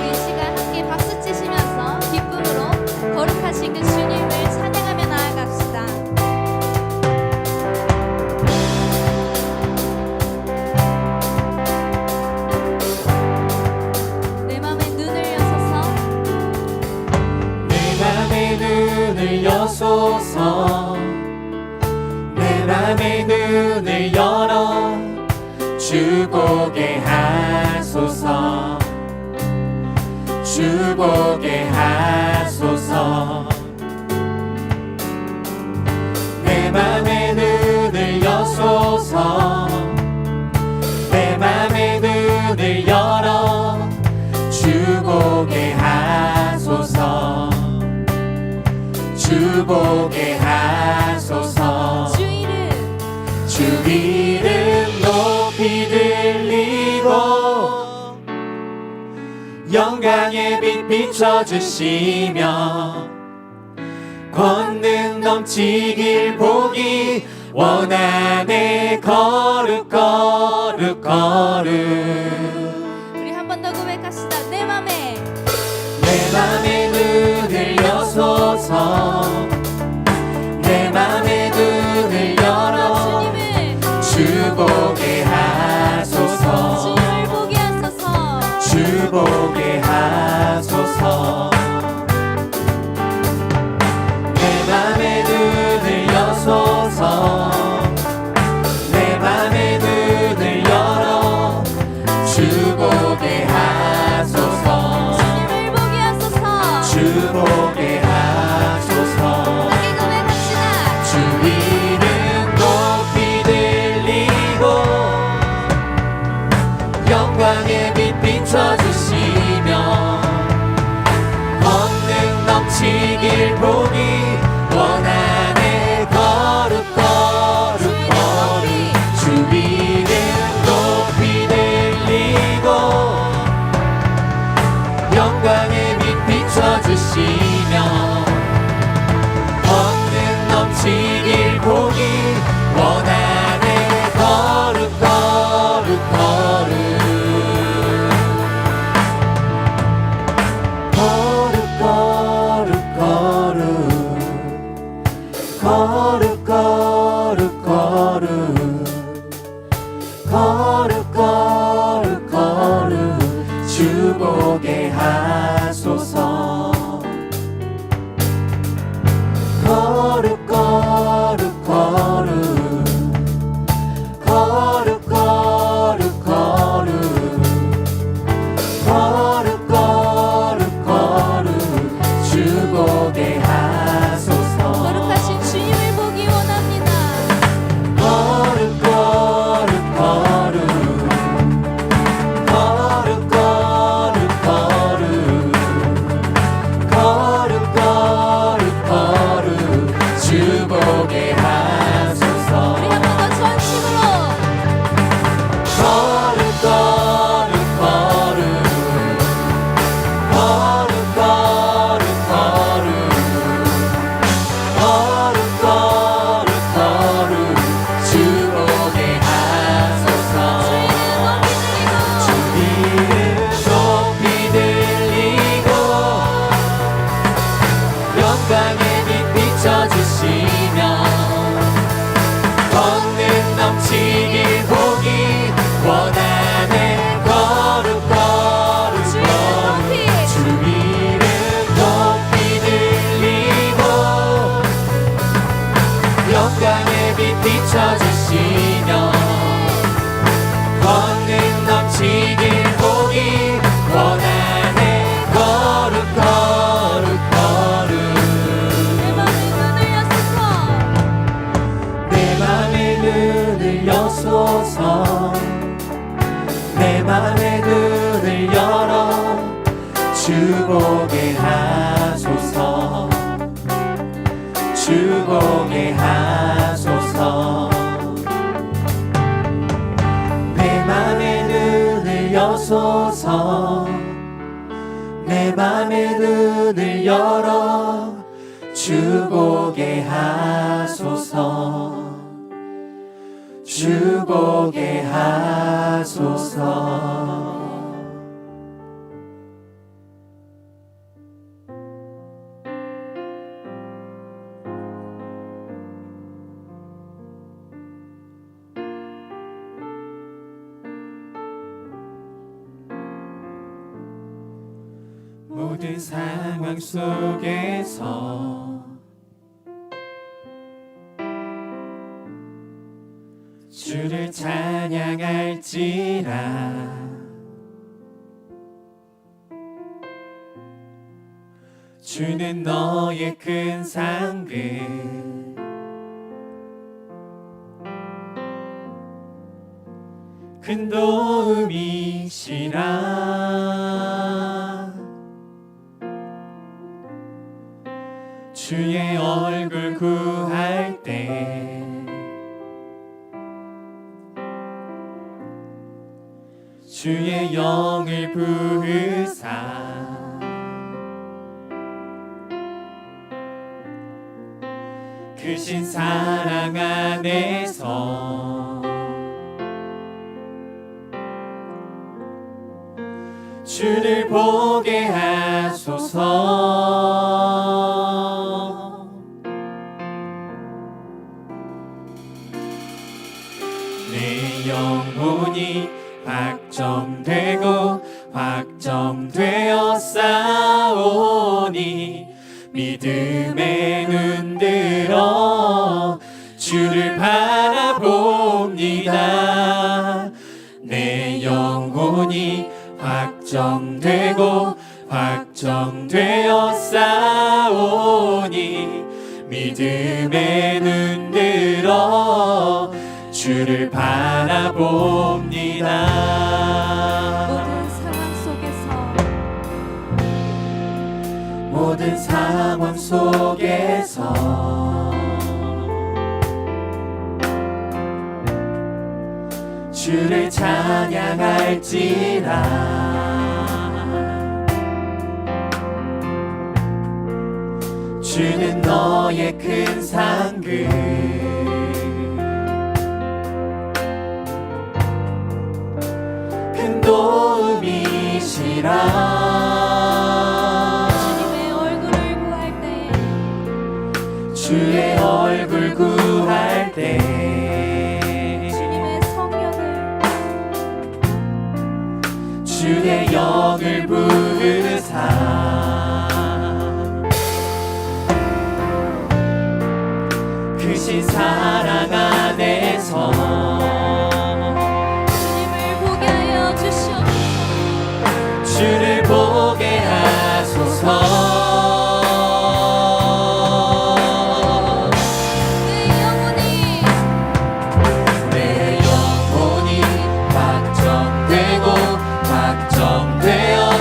이 시간 함께 박수 치시면서 기쁨으로 거룩하신 그 주님을 찬양하며 나아갑시다. 내 맘에 눈을 여소서, 내 맘에 눈을 여소서, 내 맘에 눈을 열어 주 보게 하소서, 주 보게 하소서. 내 맘에 눈을 여소서, 내 맘에 눈을 열어 주 보게 하소서, 주 보게 하소서. 주 이름 높이 들리고 영광의 빛 비춰주시며 권능 넘치길 보기 원하네. 거룩 거룩 거룩. 우리 한 번 더 고백합시다. 내 맘에 눈을 여소서, 내 맘에 눈을 열어 주 보게 하소서, 주님을 보게 하소서, 주 보게 하소서. 내 맘에 눈을 여소서, 내 맘에 눈을 열어 주 보게 하소서, 주님을 보게 하소서. 주 보게 하소서. 함께 고백합시다. 주 이름 높이 들리고 영광의 빛 비춰주시며 권능 넘치길 보기 원하네. 거룩 거룩 거룩. 주 이름 높이 들리고 영광의 빛 비춰주시며 권능 넘치길 보기 원하네. 거룩 거룩 거룩. 거룩 거룩 거룩. 거룩 거룩 거룩. 거룩 거룩 거룩. 주 보게 하소서. 거룩 거룩 거룩. 거룩 거룩 거룩. 거룩 거룩 거룩. 주 보게 하소서. 거룩하신 주님을 보기 원합니다. 거룩 거룩 거룩. 거룩 거룩 거룩. 거룩 거룩 거룩. 주 보게 하소서. 우리 한 번 더 전심으로 거룩 거룩 거룩. 거룩 거룩 거룩. 거룩 거룩 거룩. 주 보게 하소서. 주 이름 높이 들리고 영광의 빛 비춰주시며 권능 넘치길 보기 원하네. 거룩 거룩 거룩. 주 이름 높이 들리고 영광의 빛 비춰주시며 권능 넘치길 보기 원하네. 거룩 거룩 거룩. 내 맘에 눈을 여소서. 내 맘에 눈을 여소서, 내 맘에 눈을 열어 주 보게 하소서, 주 보게 하소서. 내 맘에 눈을 여소서, 내 맘에 눈을 열어 주 보게 하소서, 주 보게 하소서. 모든 상황 속에서 주를 찬양할지라. 주는 너의 큰 상급, 큰 도움이시라. 주의 얼굴 구할 때 주의 영을 부으사 크신 사랑 안에서 주를 보게 하소서. 내 영혼이 확정되고 확정되어 싸우니 믿음의 눈 들어 주를 바라봅니다. 내 영혼이 확정되고 확정되어 싸우니 믿음의 눈 들어 주를 바라봅니다. 모든 상황 속에서 주를 찬양할지라. 주는 너의 큰 상급, 큰 도움이시라. 주의 얼굴 구할 때 주님의 성령을 주의 영을 부으사 크신 사랑 안에서 주님을 보게 하여 주시옵소서. 주를 보게 하소서. 되어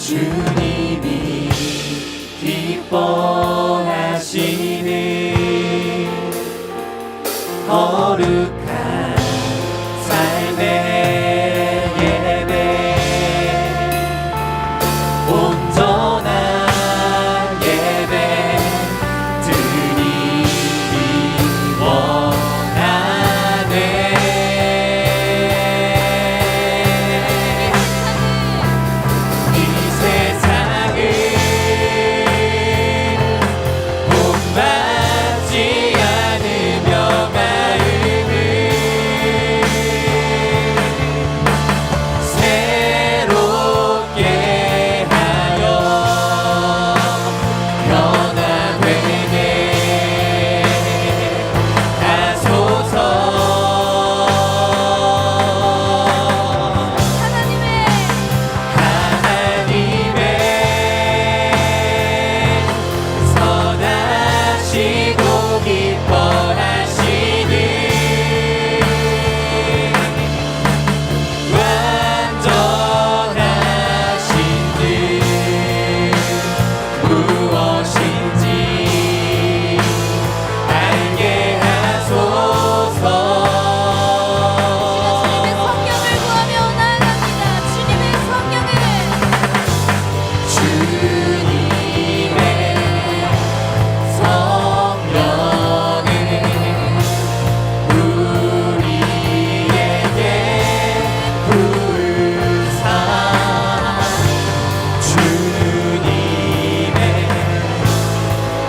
주님이 기뻐하시는 거룩한 삶의 예배 온전한 예배 드리기 원하네 이 세상을 본받지 않으며 마음을 새롭게 하여 변화되게 하소서 하나님의 선하시고 기뻐하시는 완전하신 뜻 무엇인지 알게 하소서 주님의 성령을 구하며 나아갑니다. 주님의 성령을 우리에게 부으사 주님의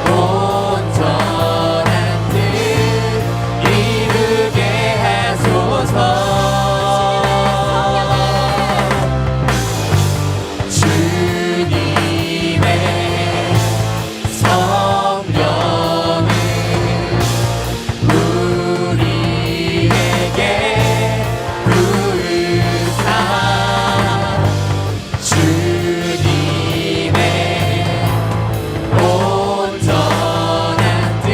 온전한 뜻 이루게 하소서 주님의 성령을 우리에게 부으사 주님의 온전한 뜻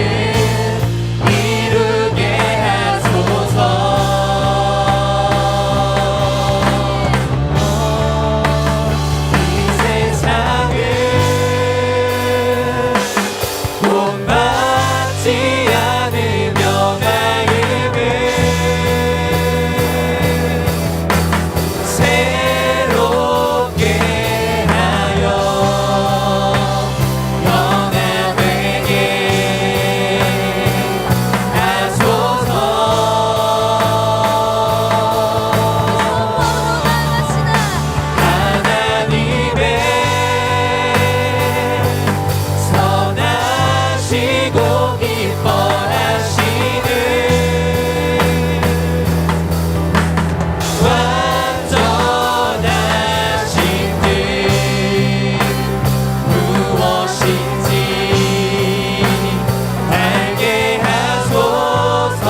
이루게 하소서 이 세상을 본받지 않으며 마음을 새롭게 하여 변화되게 하소서 하나님의 선하시고 기뻐하시는 완전하신 뜻 무엇인지 알게 하소서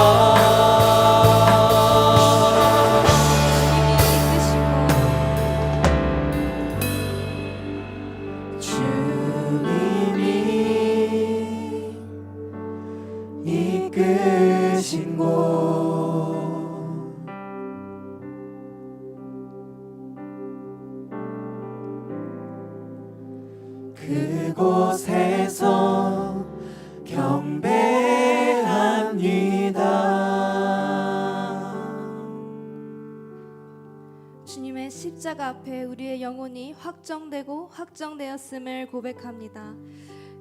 주님이 이끄신 곳 그곳에서 경배합니다. 주님의 십자가 앞에 우리의 영혼이 확정되고 확정되었음을 고백합니다.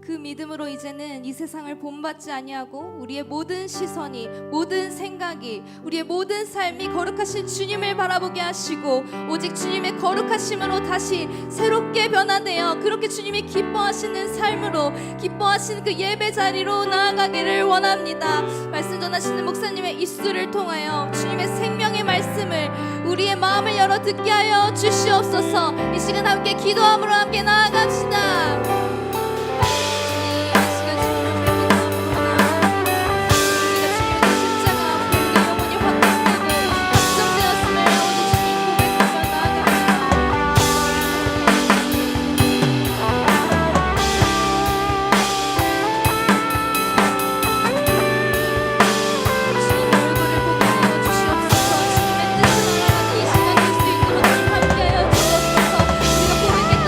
그 믿음으로 이제는 이 세상을 본받지 아니하고 우리의 모든 시선이, 모든 생각이, 우리의 모든 삶이 거룩하신 주님을 바라보게 하시고 오직 주님의 거룩하심으로 다시 새롭게 변화되어 그렇게 주님이 기뻐하시는 삶으로, 기뻐하시는 그 예배 자리로 나아가기를 원합니다. 말씀 전하시는 목사님의 입술을 통하여 주님의 생명의 말씀을 우리의 마음을 열어 듣게 하여 주시옵소서. 이 시간 함께 기도함으로 함께 나아갑시다.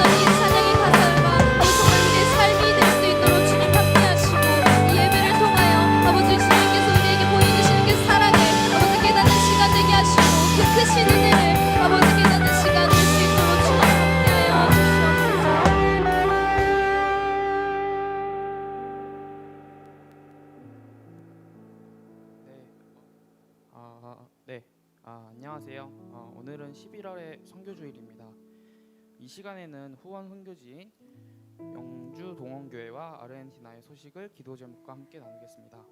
이 안녕하세요. 오늘은 11월의 선교주일입니다. 이 시간에는 후원 선교지인 영주 동원교회와 아르헨티나의 소식을 기도 제목과 함께 나누겠습니다.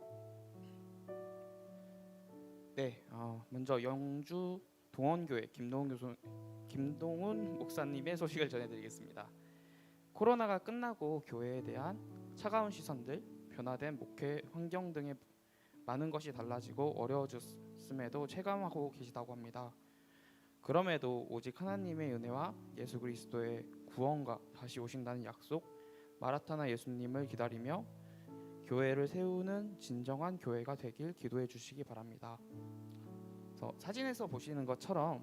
먼저 영주 동원교회 김동훈 목사님의 소식을 전해드리겠습니다. 코로나가 끝나고 교회에 대한 차가운 시선들, 변화된 목회 환경 등의 많은 것이 달라지고 어려워졌음에도 체감하고 계시다고 합니다. 그럼에도 오직 하나님의 은혜와 예수 그리스도의 구원과 다시 오신다는 약속, 마라타나 예수님을 기다리며 교회를 세우는 진정한 교회가 되길 기도해 주시기 바랍니다. 그래서 사진에서 보시는 것처럼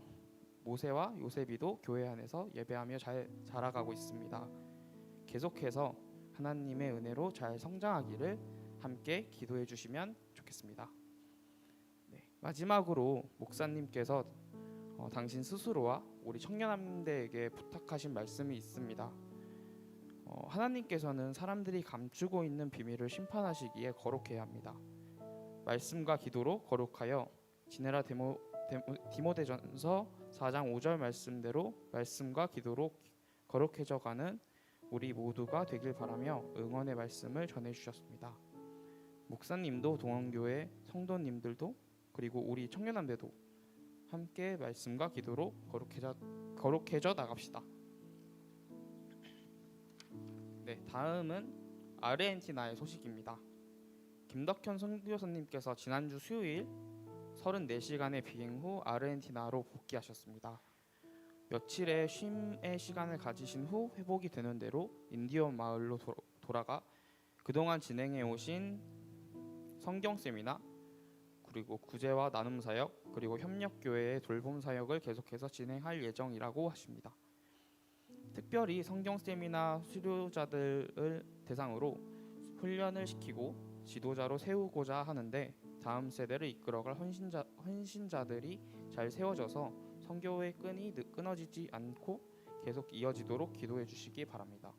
모세와 요셉이도 교회 안에서 예배하며 잘 자라가고 있습니다. 계속해서 하나님의 은혜로 잘 성장하기를 함께 기도해 주시면 좋겠습니다. 마지막으로 목사님께서 당신 스스로와 우리 청년함대에게 부탁하신 말씀이 있습니다. 하나님께서는 사람들이 감추고 있는 비밀을 심판하시기에 거룩해야 합니다. 말씀과 기도로 거룩하여 지내라. 디모데전서 4장 5절 말씀대로 말씀과 기도로 거룩해져가는 우리 모두가 되길 바라며 응원의 말씀을 전해주셨습니다. 목사님도 동원교회 성도님들도 그리고 우리 청년함대도 함께 말씀과 기도로 거룩해져 나갑시다. 다음은 아르헨티나의 소식입니다. 김덕현 선교사님께서 지난주 수요일 34시간의 비행 후 아르헨티나로 복귀하셨습니다. 며칠의 쉼의 시간을 가지신 후 회복이 되는 대로 인디언 마을로 돌아가 그동안 진행해 오신 성경 세미나 그리고 구제와 나눔 사역 그리고 협력교회의 돌봄 사역을 계속해서 진행할 예정이라고 하십니다. 특별히 성경 세미나 수료자들을 대상으로 훈련을 시키고 지도자로 세우고자 하는데 다음 세대를 이끌어갈 헌신자들이 잘 세워져서 성교의 끈이 끊어지지 않고 계속 이어지도록 기도해 주시기 바랍니다.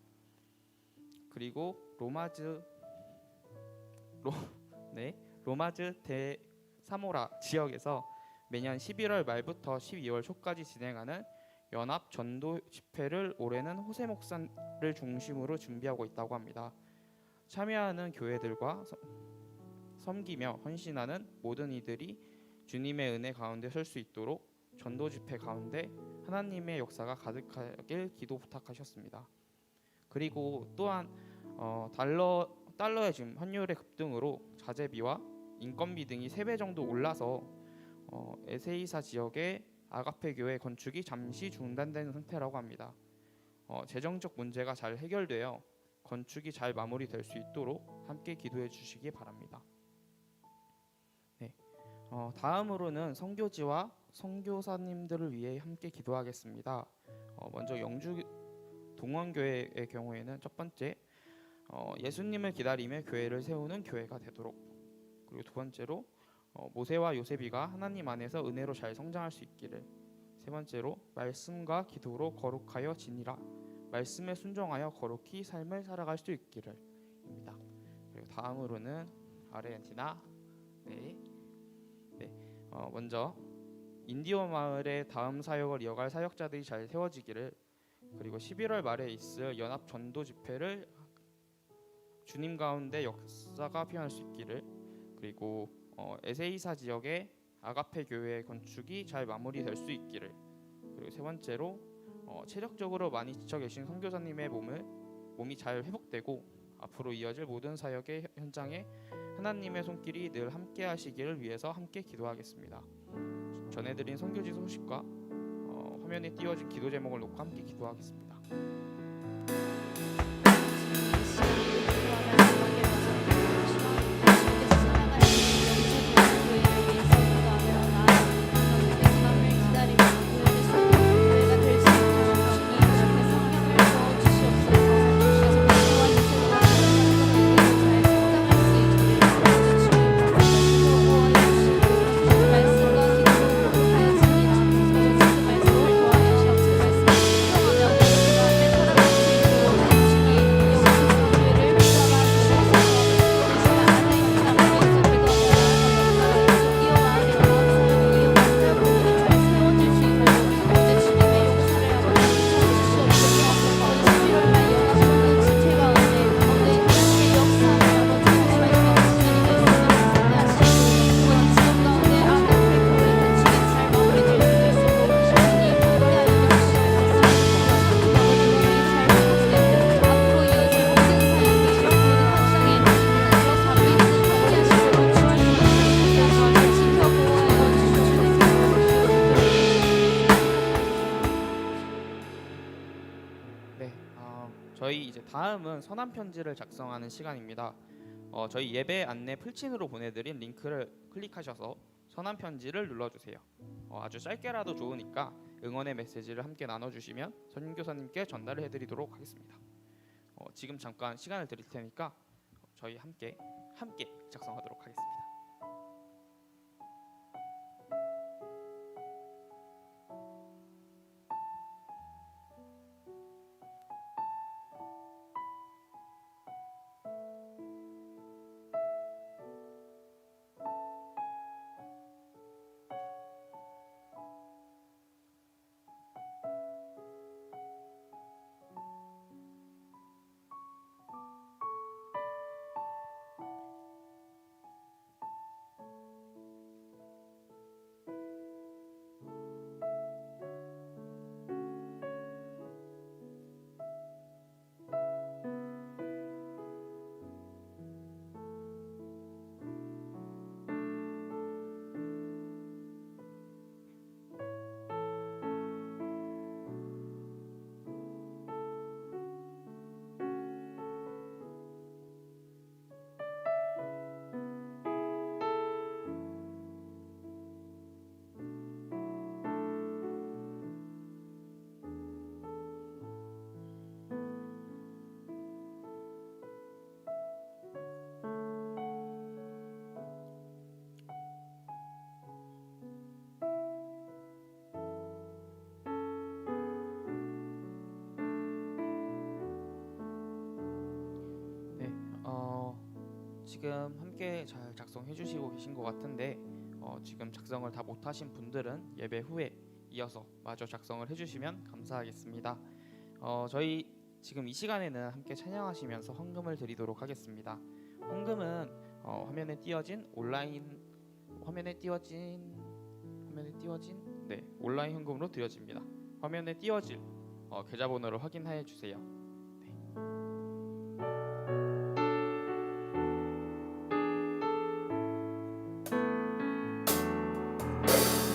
그리고 로마즈 대 사모라 지역에서 매년 11월 말부터 12월 초까지 진행하는 연합 전도 집회를 올해는 호세 목사를 중심으로 준비하고 있다고 합니다. 참여하는 교회들과 섬기며 헌신하는 모든 이들이 주님의 은혜 가운데 설 수 있도록 전도 집회 가운데 하나님의 역사가 가득하길 기도 부탁하셨습니다. 그리고 또한 달러의 지금 환율의 급등으로 자재비와 인건비 등이 3배 정도 올라서 에세이사 지역의 아가페 교회 건축이 잠시 중단된 상태라고 합니다. 재정적 문제가 잘 해결되어 건축이 잘 마무리될 수 있도록 함께 기도해 주시기 바랍니다. 다음으로는 선교지와 선교사님들을 위해 함께 기도하겠습니다. 먼저 영주 동원교회의 경우에는 첫 번째 예수님을 기다리며 교회를 세우는 교회가 되도록, 그리고 두 번째로 모세와 요셉이가 하나님 안에서 은혜로 잘 성장할 수 있기를, 세 번째로 말씀과 기도로 거룩하여 지니라, 말씀에 순종하여 거룩히 삶을 살아갈 수 있기를 입니다. 그리고 다음으로는 아르헨티나 먼저 인디오 마을의 다음 사역을 이어갈 사역자들이 잘 세워지기를, 그리고 11월 말에 있을 연합 전도 집회를 주님 가운데 역사가 피어날 수 있기를, 그리고 에세이사 지역의 아가페 교회의 건축이 잘 마무리될 수 있기를, 그리고 세 번째로 체력적으로 많이 지쳐 계신 선교사님의 몸이 잘 회복되고 앞으로 이어질 모든 사역의 현장에 하나님의 손길이 늘 함께 하시기를 위해서 함께 기도하겠습니다. 전해드린 선교지 소식과 화면에 띄워진 기도 제목을 놓고 함께 기도하겠습니다. 말씀과 기도로 하여 주옵소서. 다음은 선한 편지를 작성하는 시간입니다. 저희 예배 안내 풀친으로 보내드린 링크를 클릭하셔서 선한 편지를 눌러주세요. 아주 짧게라도 좋으니까 응원의 메시지를 함께 나눠주시면 선교사님께 전달을 해드리도록 하겠습니다. 지금 잠깐 시간을 드릴 테니까 저희 함께 작성하도록 하겠습니다. 네, 지금 함께 잘 작성해 주시고 계신 것 같은데 지금 작성을 다 못하신 분들은 예배 후에 이어서 마저 작성을 해주시면 감사하겠습니다. 저희 지금 이 시간에는 함께 찬양하시면서 헌금을 드리도록 하겠습니다. 헌금은 화면에 띄어진 온라인 헌금으로 드려집니다. 화면에 띄어질 계좌번호를 확인해 주세요.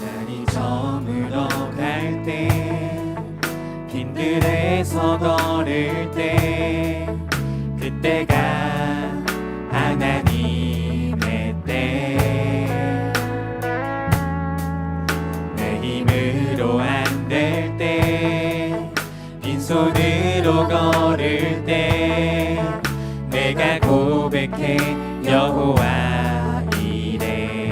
날이 저물어 갈 때 빈들에서 걸을 때 그때가 하나님의 때 내 힘으로 안 될 때 빈손으로 걸을 때 내가 고백해 여호와 이래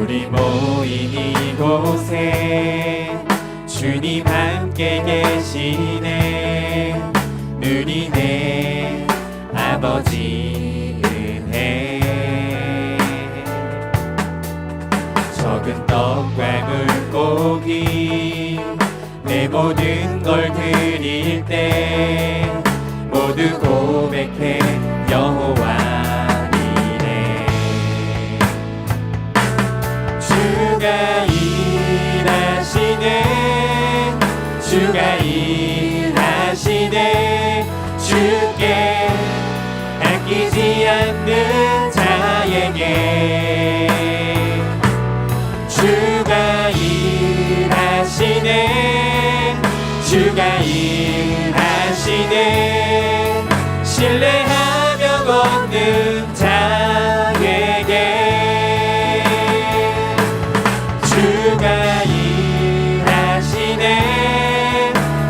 우리 모인 이곳에 주님 함께 계시네 눈이 내 아버지 은혜 적은 떡과 물고기 내 모든 걸 드릴 때 모두 고백해 여호와 이래 주가 일하시네 주가 일하시네 주께 아끼지 않는 자에게 주가 일하시네 주가 일하시네 신뢰하며 걷는 자에게 주가 일하시네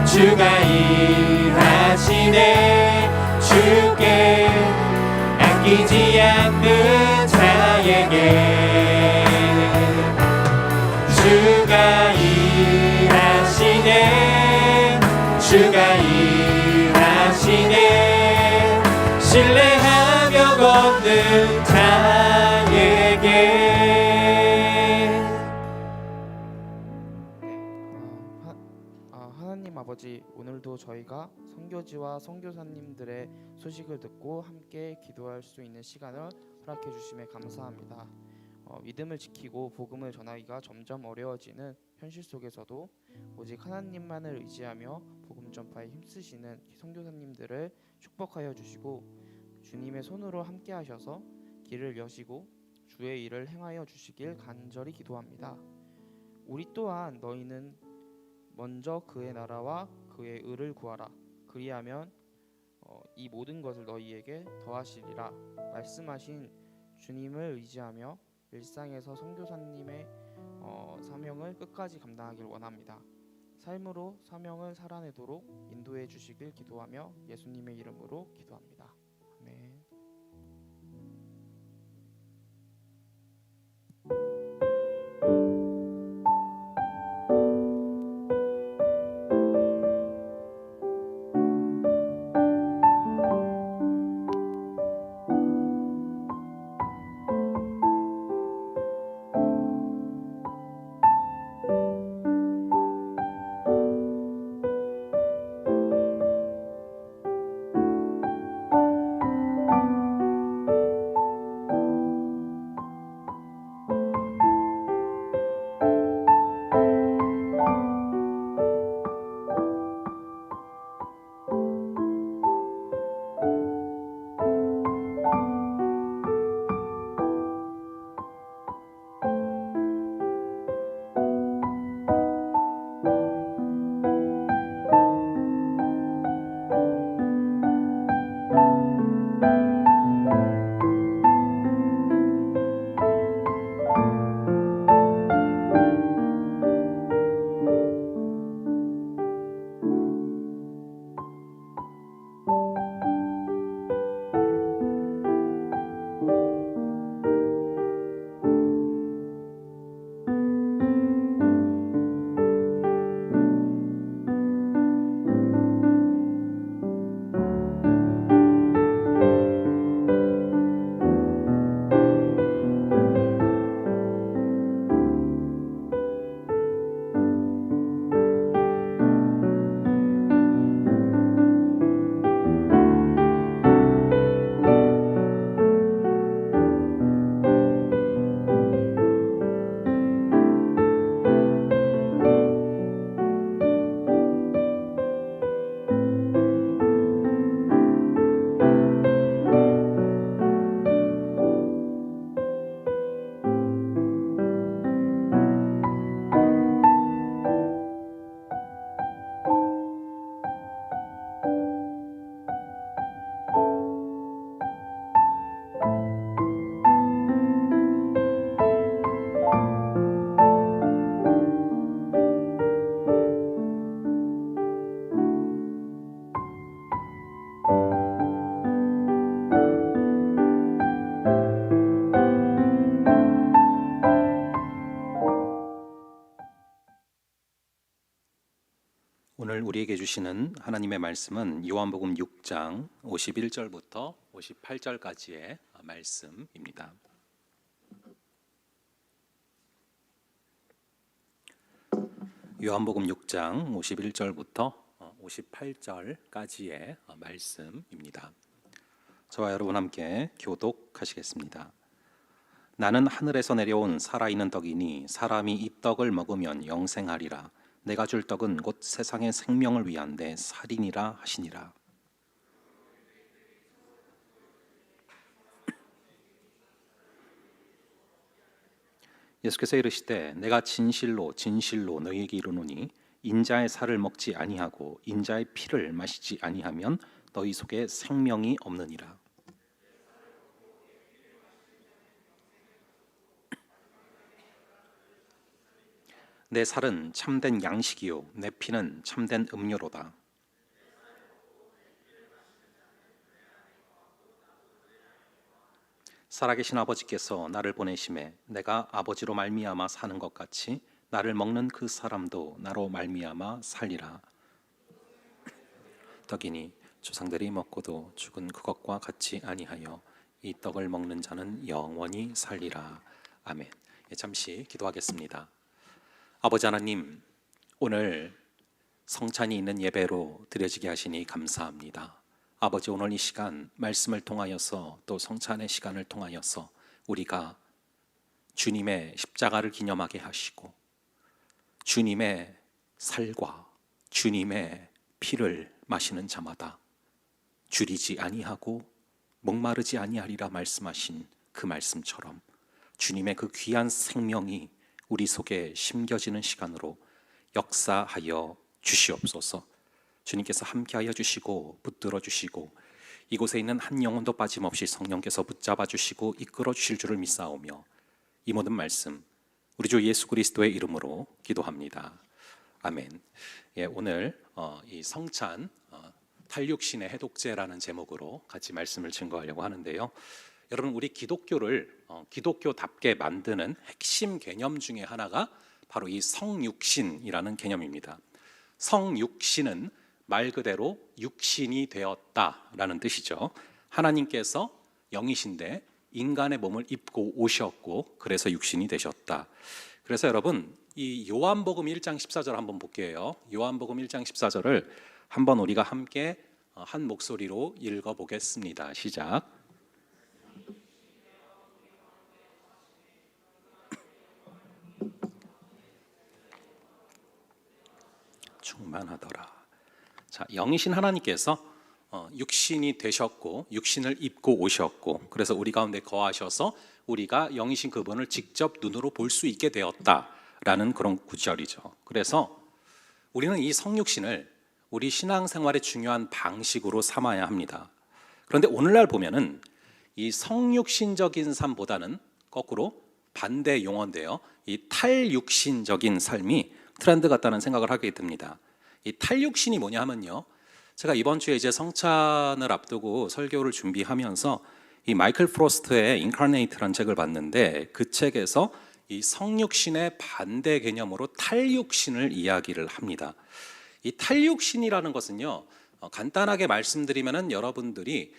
주가 일하시네 주께 아끼지 않는 자에게 주가 일하시네 주가 일하시네 신뢰하며 걷는 자에게 하나님 아버지, 오늘도 저희가 선교지와 선교사님들의 소식을 듣고 함께 기도할 수 있는 시간을 허락해 주심에 감사합니다. 믿음을 지키고 복음을 전하기가 점점 어려워지는 현실 속에서도 오직 하나님만을 의지하며 복음 전파에 힘쓰시는 선교사님들을 축복하여 주시고 주님의 손으로 함께 하셔서 길을 여시고 주의 일을 행하여 주시길 간절히 기도합니다. 우리 또한 너희는 먼저 그의 나라와 그의 의를 구하라. 그리하면 이 모든 것을 너희에게 더하시리라. 말씀하신 주님을 의지하며 일상에서 선교사님의 사명을 끝까지 감당하길 원합니다. 삶으로 사명을 살아내도록 인도해 주시길 기도하며 예수님의 이름으로 기도합니다. 아멘. 오늘 우리에게 주시는 하나님의 말씀은 요한복음 6장 51절부터 58절까지의 말씀입니다. 요한복음 6장 51절부터 58절까지의 말씀입니다. 저와 여러분 함께 교독하시겠습니다. 나는 하늘에서 내려온 살아있는 떡이니 사람이 이 떡을 먹으면 영생하리라. 내가 줄 떡은 곧 세상의 생명을 위한데 살이니라 하시니라. 예수께서 이르시되 내가 진실로 진실로 너희에게 이르노니 인자의 살을 먹지 아니하고 인자의 피를 마시지 아니하면 너희 속에 생명이 없느니라. 내 살은 참된 양식이요 내 피는 참된 음료로다. 살아계신 아버지께서 나를 보내심에 내가 아버지로 말미암아 사는 것 같이 나를 먹는 그 사람도 나로 말미암아 살리라. 떡이니 조상들이 먹고도 죽은 그것과 같이 아니하여 이 떡을 먹는 자는 영원히 살리라. 아멘. 잠시 기도하겠습니다. 아버지 하나님, 오늘 성찬이 있는 예배로 드려지게 하시니 감사합니다. 아버지, 오늘 이 시간 말씀을 통하여서 또 성찬의 시간을 통하여서 우리가 주님의 십자가를 기념하게 하시고 주님의 살과 주님의 피를 마시는 자마다 줄이지 아니하고 목마르지 아니하리라 말씀하신 그 말씀처럼 주님의 그 귀한 생명이 우리 속에 심겨지는 시간으로 역사하여 주시옵소서. 주님께서 함께하여 주시고 붙들어 주시고 이곳에 있는 한 영혼도 빠짐없이 성령께서 붙잡아 주시고 이끌어 주실 줄을 믿사오며 이 모든 말씀 우리 주 예수 그리스도의 이름으로 기도합니다. 아멘. 예, 오늘 이 성찬 탈육신의 해독제라는 제목으로 같이 말씀을 증거하려고 하는데요. 여러분, 우리 기독교를 기독교답게 만드는 핵심 개념 중에 하나가 바로 이 성육신이라는 개념입니다. 성육신은 말 그대로 육신이 되었다라는 뜻이죠. 하나님께서 영이신데 인간의 몸을 입고 오셨고 그래서 육신이 되셨다. 그래서 여러분, 이 요한복음 1장 14절 한번 볼게요. 요한복음 1장 14절을 한번 우리가 함께 한 목소리로 읽어보겠습니다. 시작. 충만하더라. 자, 영이신 하나님께서 육신이 되셨고 육신을 입고 오셨고 그래서 우리 가운데 거하셔서 우리가 영이신 그분을 직접 눈으로 볼 수 있게 되었다라는 그런 구절이죠. 그래서 우리는 이 성육신을 우리 신앙생활의 중요한 방식으로 삼아야 합니다. 그런데 오늘날 보면은 이 성육신적인 삶보다는 거꾸로 반대 용어인데요, 이 탈육신적인 삶이 트렌드 같다는 생각을 하게 됩니다. 이 탈육신이 뭐냐 하면요, 제가 이번 주에 이제 성찬을 앞두고 설교를 준비하면서 이 마이클 프로스트의 인카네이트라는 책을 봤는데 그 책에서 이 성육신의 반대 개념으로 탈육신을 이야기를 합니다. 이 탈육신이라는 것은요, 간단하게 말씀드리면은 여러분들이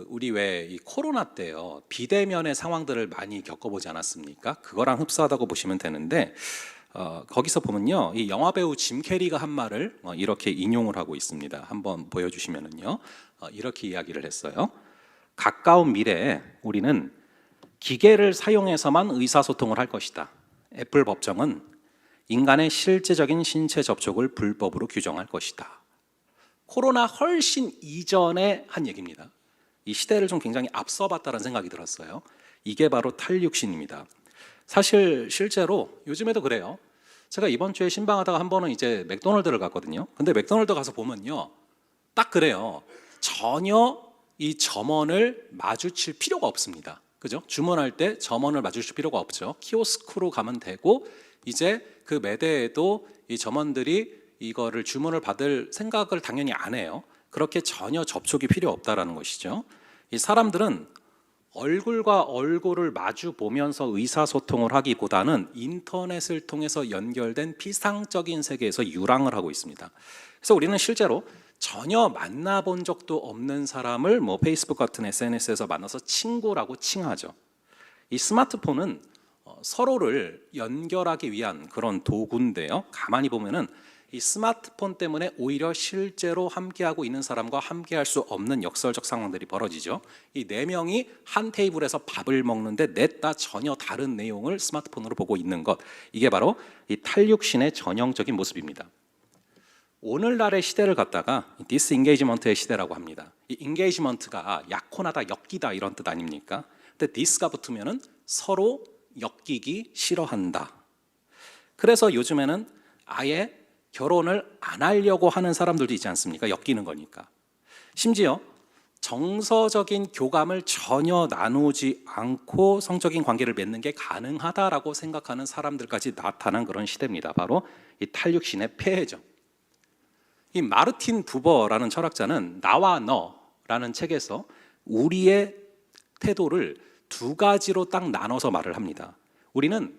우리 왜 이 코로나 때요 비대면의 상황들을 많이 겪어보지 않았습니까? 그거랑 흡사하다고 보시면 되는데 거기서 보면요, 이 영화 배우 짐 캐리가 한 말을 이렇게 인용을 하고 있습니다. 한번 보여주시면은요, 이렇게 이야기를 했어요. 가까운 미래에 우리는 기계를 사용해서만 의사소통을 할 것이다. 애플 법정은 인간의 실제적인 신체 접촉을 불법으로 규정할 것이다. 코로나 훨씬 이전에 한 얘기입니다. 이 시대를 좀 굉장히 앞서봤다는 생각이 들었어요. 이게 바로 탈육신입니다. 사실 실제로 요즘에도 그래요. 제가 이번 주에 신방하다가 한 번은 이제 맥도날드를 갔거든요. 근데 맥도날드 가서 보면요, 딱 그래요. 전혀 이 점원을 마주칠 필요가 없습니다. 그죠? 주문할 때 점원을 마주칠 필요가 없죠. 키오스크로 가면 되고 이제 그 매대에도 이 점원들이 이거를 주문을 받을 생각을 당연히 안 해요. 그렇게 전혀 접촉이 필요 없다라는 것이죠. 이 사람들은 얼굴과 얼굴을 마주 보면서 의사소통을 하기보다는 인터넷을 통해서 연결된 피상적인 세계에서 유랑을 하고 있습니다. 그래서 우리는 실제로 전혀 만나본 적도 없는 사람을 페이스북 같은 SNS에서 만나서 친구라고 칭하죠. 이 스마트폰은 서로를 연결하기 위한 그런 도구인데요, 가만히 보면은 이 스마트폰 때문에 오히려 실제로 함께하고 있는 사람과 함께할 수 없는 역설적 상황들이 벌어지죠. 이 네 명이 한 테이블에서 밥을 먹는데 넷 다 전혀 다른 내용을 스마트폰으로 보고 있는 것, 이게 바로 이 탈육신의 전형적인 모습입니다. 오늘날의 시대를 갖다가 디스인게이지먼트의 시대라고 합니다. 이 인게이지먼트가 약혼하다, 엮이다 이런 뜻 아닙니까? 근데 디스가 붙으면은 서로 엮이기 싫어한다. 그래서 요즘에는 아예 결혼을 안 하려고 하는 사람들도 있지 않습니까? 엮이는 거니까. 심지어 정서적인 교감을 전혀 나누지 않고 성적인 관계를 맺는 게 가능하다라고 생각하는 사람들까지 나타난 그런 시대입니다. 바로 이 탈육신의 폐해죠. 이 마르틴 부버라는 철학자는 나와 너라는 책에서 우리의 태도를 두 가지로 딱 나눠서 말을 합니다. 우리는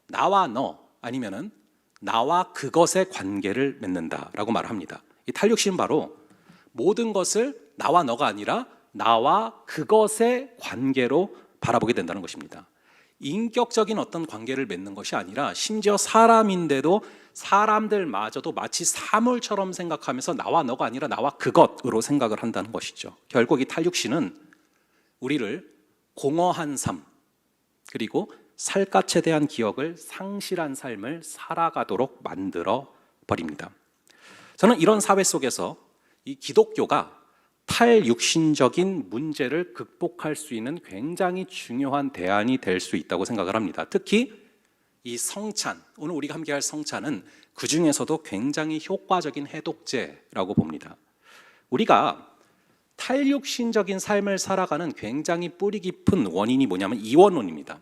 나와 너 아니면은 나와 그것의 관계를 맺는다라고 말을 합니다. 이 탈육신은 바로 모든 것을 나와 너가 아니라 나와 그것의 관계로 바라보게 된다는 것입니다. 인격적인 어떤 관계를 맺는 것이 아니라 심지어 사람인데도 사람들마저도 마치 사물처럼 생각하면서 나와 너가 아니라 나와 그것으로 생각을 한다는 것이죠. 결국 이 탈육신은 우리를 공허한 삶, 그리고 살갗에 대한 기억을 상실한 삶을 살아가도록 만들어 버립니다. 저는 이런 사회 속에서 이 기독교가 탈육신적인 문제를 극복할 수 있는 굉장히 중요한 대안이 될 수 있다고 생각을 합니다. 특히 이 성찬, 오늘 우리가 함께할 성찬은 그 중에서도 굉장히 효과적인 해독제라고 봅니다. 우리가 탈육신적인 삶을 살아가는 굉장히 뿌리 깊은 원인이 뭐냐면 이원론입니다.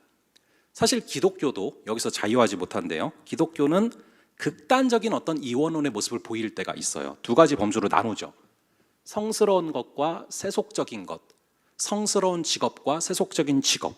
사실 기독교도 여기서 자유하지 못한데요. 기독교는 극단적인 어떤 이원론의 모습을 보일 때가 있어요. 두 가지 범주로 나누죠. 성스러운 것과 세속적인 것, 성스러운 직업과 세속적인 직업,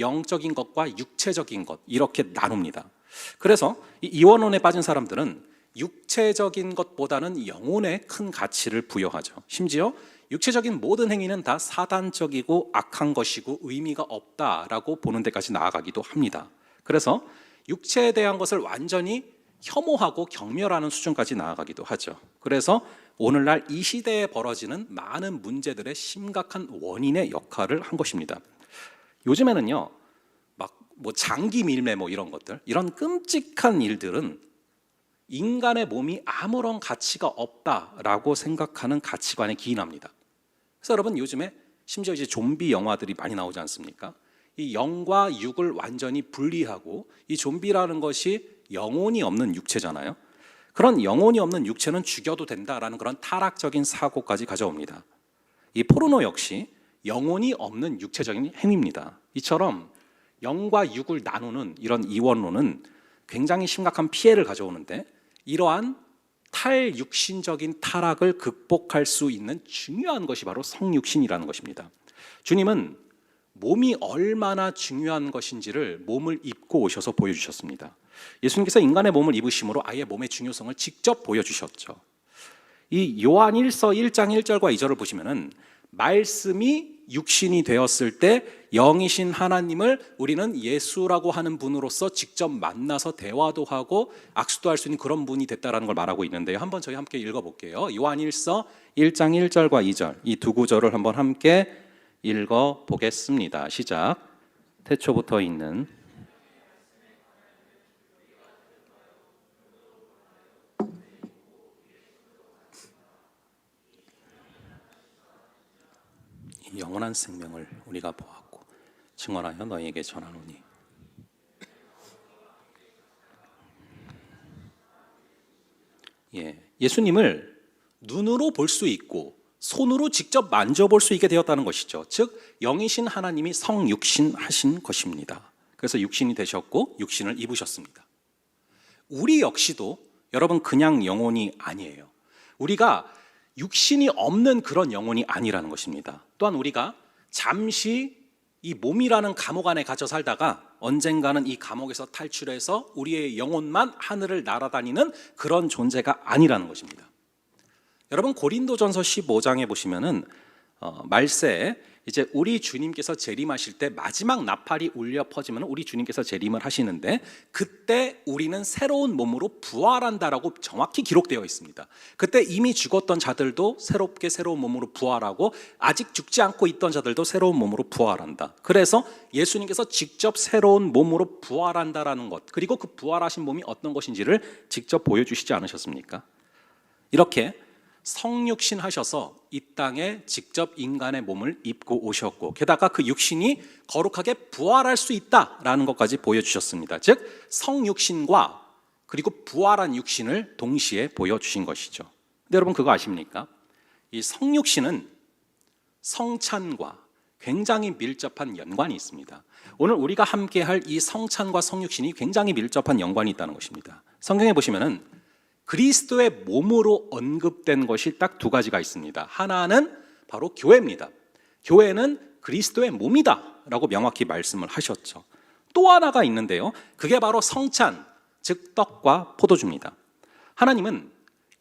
영적인 것과 육체적인 것, 이렇게 나눕니다. 그래서 이 이원론에 빠진 사람들은 육체적인 것보다는 영혼에 큰 가치를 부여하죠. 심지어 육체적인 모든 행위는 다 사단적이고 악한 것이고 의미가 없다라고 보는 데까지 나아가기도 합니다. 그래서 육체에 대한 것을 완전히 혐오하고 경멸하는 수준까지 나아가기도 하죠. 그래서 오늘날 이 시대에 벌어지는 많은 문제들의 심각한 원인의 역할을 한 것입니다. 요즘에는요, 막 뭐 장기 밀매 뭐 이런 것들, 이런 끔찍한 일들은 인간의 몸이 아무런 가치가 없다라고 생각하는 가치관에 기인합니다. 그래서 여러분 요즘에 심지어 이제 좀비 영화들이 많이 나오지 않습니까? 이 영과 육을 완전히 분리하고 이 좀비라는 것이 영혼이 없는 육체잖아요. 그런 영혼이 없는 육체는 죽여도 된다라는 그런 타락적인 사고까지 가져옵니다. 이 포르노 역시 영혼이 없는 육체적인 행위입니다. 이처럼 영과 육을 나누는 이런 이원론은 굉장히 심각한 피해를 가져오는데 이러한 탈육신적인 타락을 극복할 수 있는 중요한 것이 바로 성육신이라는 것입니다. 주님은 몸이 얼마나 중요한 것인지를 몸을 입고 오셔서 보여주셨습니다. 예수님께서 인간의 몸을 입으심으로 아예 몸의 중요성을 직접 보여주셨죠. 이 요한 1서 1장 1절과 2절을 보시면은 말씀이 육신이 되었을 때 영이신 하나님을 우리는 예수라고 하는 분으로서 직접 만나서 대화도 하고 악수도 할 수 있는 그런 분이 됐다라는 걸 말하고 있는데요. 한번 저희 함께 읽어볼게요. 요한 1서 1장 1절과 2절 이 두 구절을 한번 함께 읽어보겠습니다. 시작. 태초부터 있는 영원한 생명을 우리가 보았고 증언하여 너희에게 전하노니 예수님을 눈으로 볼 수 있고 손으로 직접 만져볼 수 있게 되었다는 것이죠. 즉 영이신 하나님이 성육신 하신 것입니다. 그래서 육신이 되셨고 육신을 입으셨습니다. 우리 역시도 여러분 그냥 영혼이 아니에요. 우리가 육신이 없는 그런 영혼이 아니라는 것입니다. 또한 우리가 잠시 이 몸이라는 감옥 안에 갇혀 살다가 언젠가는 이 감옥에서 탈출해서 우리의 영혼만 하늘을 날아다니는 그런 존재가 아니라는 것입니다. 여러분 고린도전서 15장에 보시면은 말세에 이제 우리 주님께서 재림하실 때 마지막 나팔이 울려 퍼지면 우리 주님께서 재림을 하시는데 그때 우리는 새로운 몸으로 부활한다라고 정확히 기록되어 있습니다. 그때 이미 죽었던 자들도 새롭게 새로운 몸으로 부활하고 아직 죽지 않고 있던 자들도 새로운 몸으로 부활한다. 그래서 예수님께서 직접 새로운 몸으로 부활한다라는 것, 그리고 그 부활하신 몸이 어떤 것인지를 직접 보여주시지 않으셨습니까? 이렇게 성육신 하셔서 이 땅에 직접 인간의 몸을 입고 오셨고 게다가 그 육신이 거룩하게 부활할 수 있다라는 것까지 보여주셨습니다. 즉 성육신과 그리고 부활한 육신을 동시에 보여주신 것이죠. 근데 여러분 그거 아십니까? 이 성육신은 성찬과 굉장히 밀접한 연관이 있습니다. 오늘 우리가 함께 할 이 성찬과 성육신이 굉장히 밀접한 연관이 있다는 것입니다. 성경에 보시면은 그리스도의 몸으로 언급된 것이 딱 두 가지가 있습니다. 하나는 바로 교회입니다. 교회는 그리스도의 몸이다 라고 명확히 말씀을 하셨죠. 또 하나가 있는데요. 그게 바로 성찬, 즉 떡과 포도주입니다. 하나님은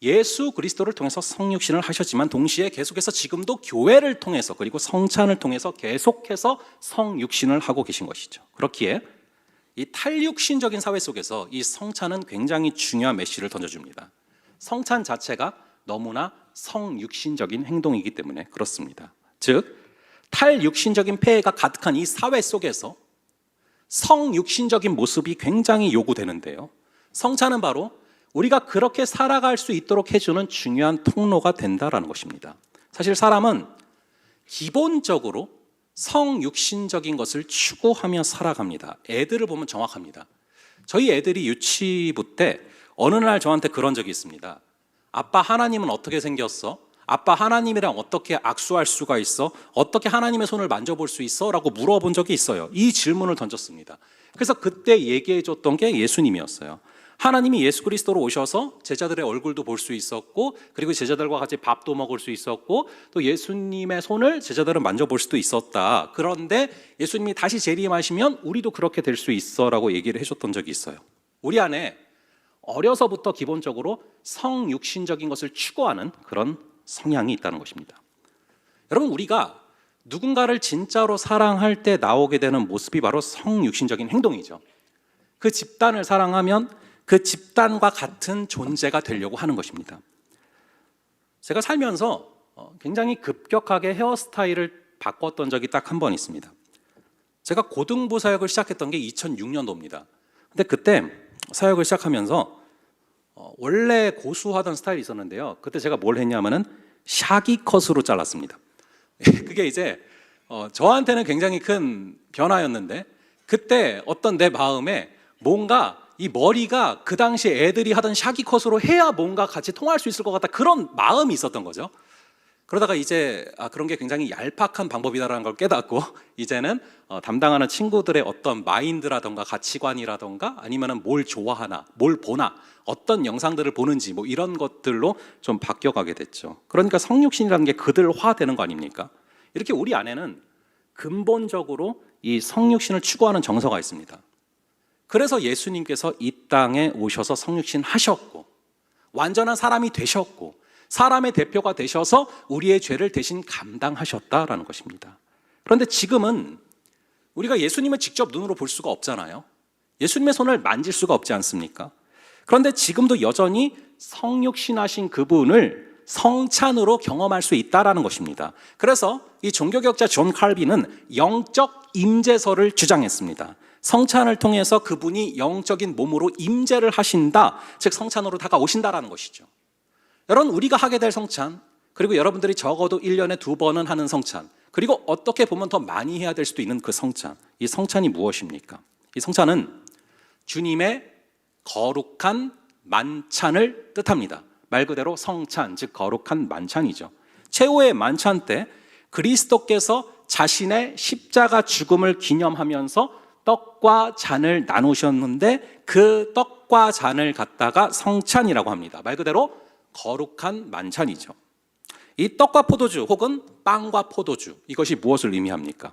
예수 그리스도를 통해서 성육신을 하셨지만 동시에 계속해서 지금도 교회를 통해서 그리고 성찬을 통해서 계속해서 성육신을 하고 계신 것이죠. 그렇기에 이 탈육신적인 사회 속에서 이 성찬은 굉장히 중요한 메시지를 던져줍니다. 성찬 자체가 너무나 성육신적인 행동이기 때문에 그렇습니다. 즉 탈육신적인 폐해가 가득한 이 사회 속에서 성육신적인 모습이 굉장히 요구되는데요. 성찬은 바로 우리가 그렇게 살아갈 수 있도록 해주는 중요한 통로가 된다라는 것입니다. 사실 사람은 기본적으로 성육신적인 것을 추구하며 살아갑니다. 애들을 보면 정확합니다. 저희 애들이 유치부 때 어느 날 저한테 그런 적이 있습니다. 아빠, 하나님은 어떻게 생겼어? 아빠, 하나님이랑 어떻게 악수할 수가 있어? 어떻게 하나님의 손을 만져볼 수 있어? 라고 물어본 적이 있어요. 이 질문을 던졌습니다. 그래서 그때 얘기해 줬던 게 예수님이었어요. 하나님이 예수 그리스도로 오셔서 제자들의 얼굴도 볼 수 있었고, 그리고 제자들과 같이 밥도 먹을 수 있었고, 또 예수님의 손을 제자들은 만져볼 수도 있었다. 그런데 예수님이 다시 재림하시면 우리도 그렇게 될 수 있어 라고 얘기를 해줬던 적이 있어요. 우리 안에 어려서부터 기본적으로 성육신적인 것을 추구하는 그런 성향이 있다는 것입니다. 여러분, 우리가 누군가를 진짜로 사랑할 때 나오게 되는 모습이 바로 성육신적인 행동이죠. 그 집단을 사랑하면 그 집단과 같은 존재가 되려고 하는 것입니다. 제가 살면서 굉장히 급격하게 헤어스타일을 바꿨던 적이 딱 한 번 있습니다. 제가 고등부 사역을 시작했던 게 2006년도입니다. 근데 그때 사역을 시작하면서 원래 고수하던 스타일이 있었는데요. 그때 제가 뭘 했냐면은 샤기 컷으로 잘랐습니다. 그게 이제 저한테는 굉장히 큰 변화였는데, 그때 어떤 내 마음에 뭔가 이 머리가 그 당시 애들이 하던 샤기 컷으로 해야 뭔가 같이 통할 수 있을 것 같다, 그런 마음이 있었던 거죠. 그러다가 이제 그런 게 굉장히 얄팍한 방법이다라는 걸 깨닫고, 이제는 담당하는 친구들의 어떤 마인드라던가 가치관이라던가 아니면은 뭘 좋아하나, 뭘 보나, 어떤 영상들을 보는지 뭐 이런 것들로 좀 바뀌어가게 됐죠. 그러니까 성육신이라는 게 그들화되는 거 아닙니까? 이렇게 우리 안에는 근본적으로 이 성육신을 추구하는 정서가 있습니다. 그래서 예수님께서 이 땅에 오셔서 성육신 하셨고, 완전한 사람이 되셨고, 사람의 대표가 되셔서 우리의 죄를 대신 감당하셨다라는 것입니다. 그런데 지금은 우리가 예수님을 직접 눈으로 볼 수가 없잖아요. 예수님의 손을 만질 수가 없지 않습니까? 그런데 지금도 여전히 성육신하신 그분을 성찬으로 경험할 수 있다라는 것입니다. 그래서 이 종교개혁자 존 칼빈은 영적 임재설을 주장했습니다. 성찬을 통해서 그분이 영적인 몸으로 임재를 하신다, 즉 성찬으로 다가오신다라는 것이죠. 여러분, 우리가 하게 될 성찬, 그리고 여러분들이 적어도 1년에 2번은 하는 성찬, 그리고 어떻게 보면 더 많이 해야 될 수도 있는 그 성찬, 이 성찬이 무엇입니까? 이 성찬은 주님의 거룩한 만찬을 뜻합니다. 말 그대로 성찬, 즉 거룩한 만찬이죠. 최후의 만찬 때 그리스도께서 자신의 십자가 죽음을 기념하면서 떡과 잔을 나누셨는데, 그 떡과 잔을 갖다가 성찬이라고 합니다. 말 그대로 거룩한 만찬이죠. 이 떡과 포도주 혹은 빵과 포도주, 이것이 무엇을 의미합니까?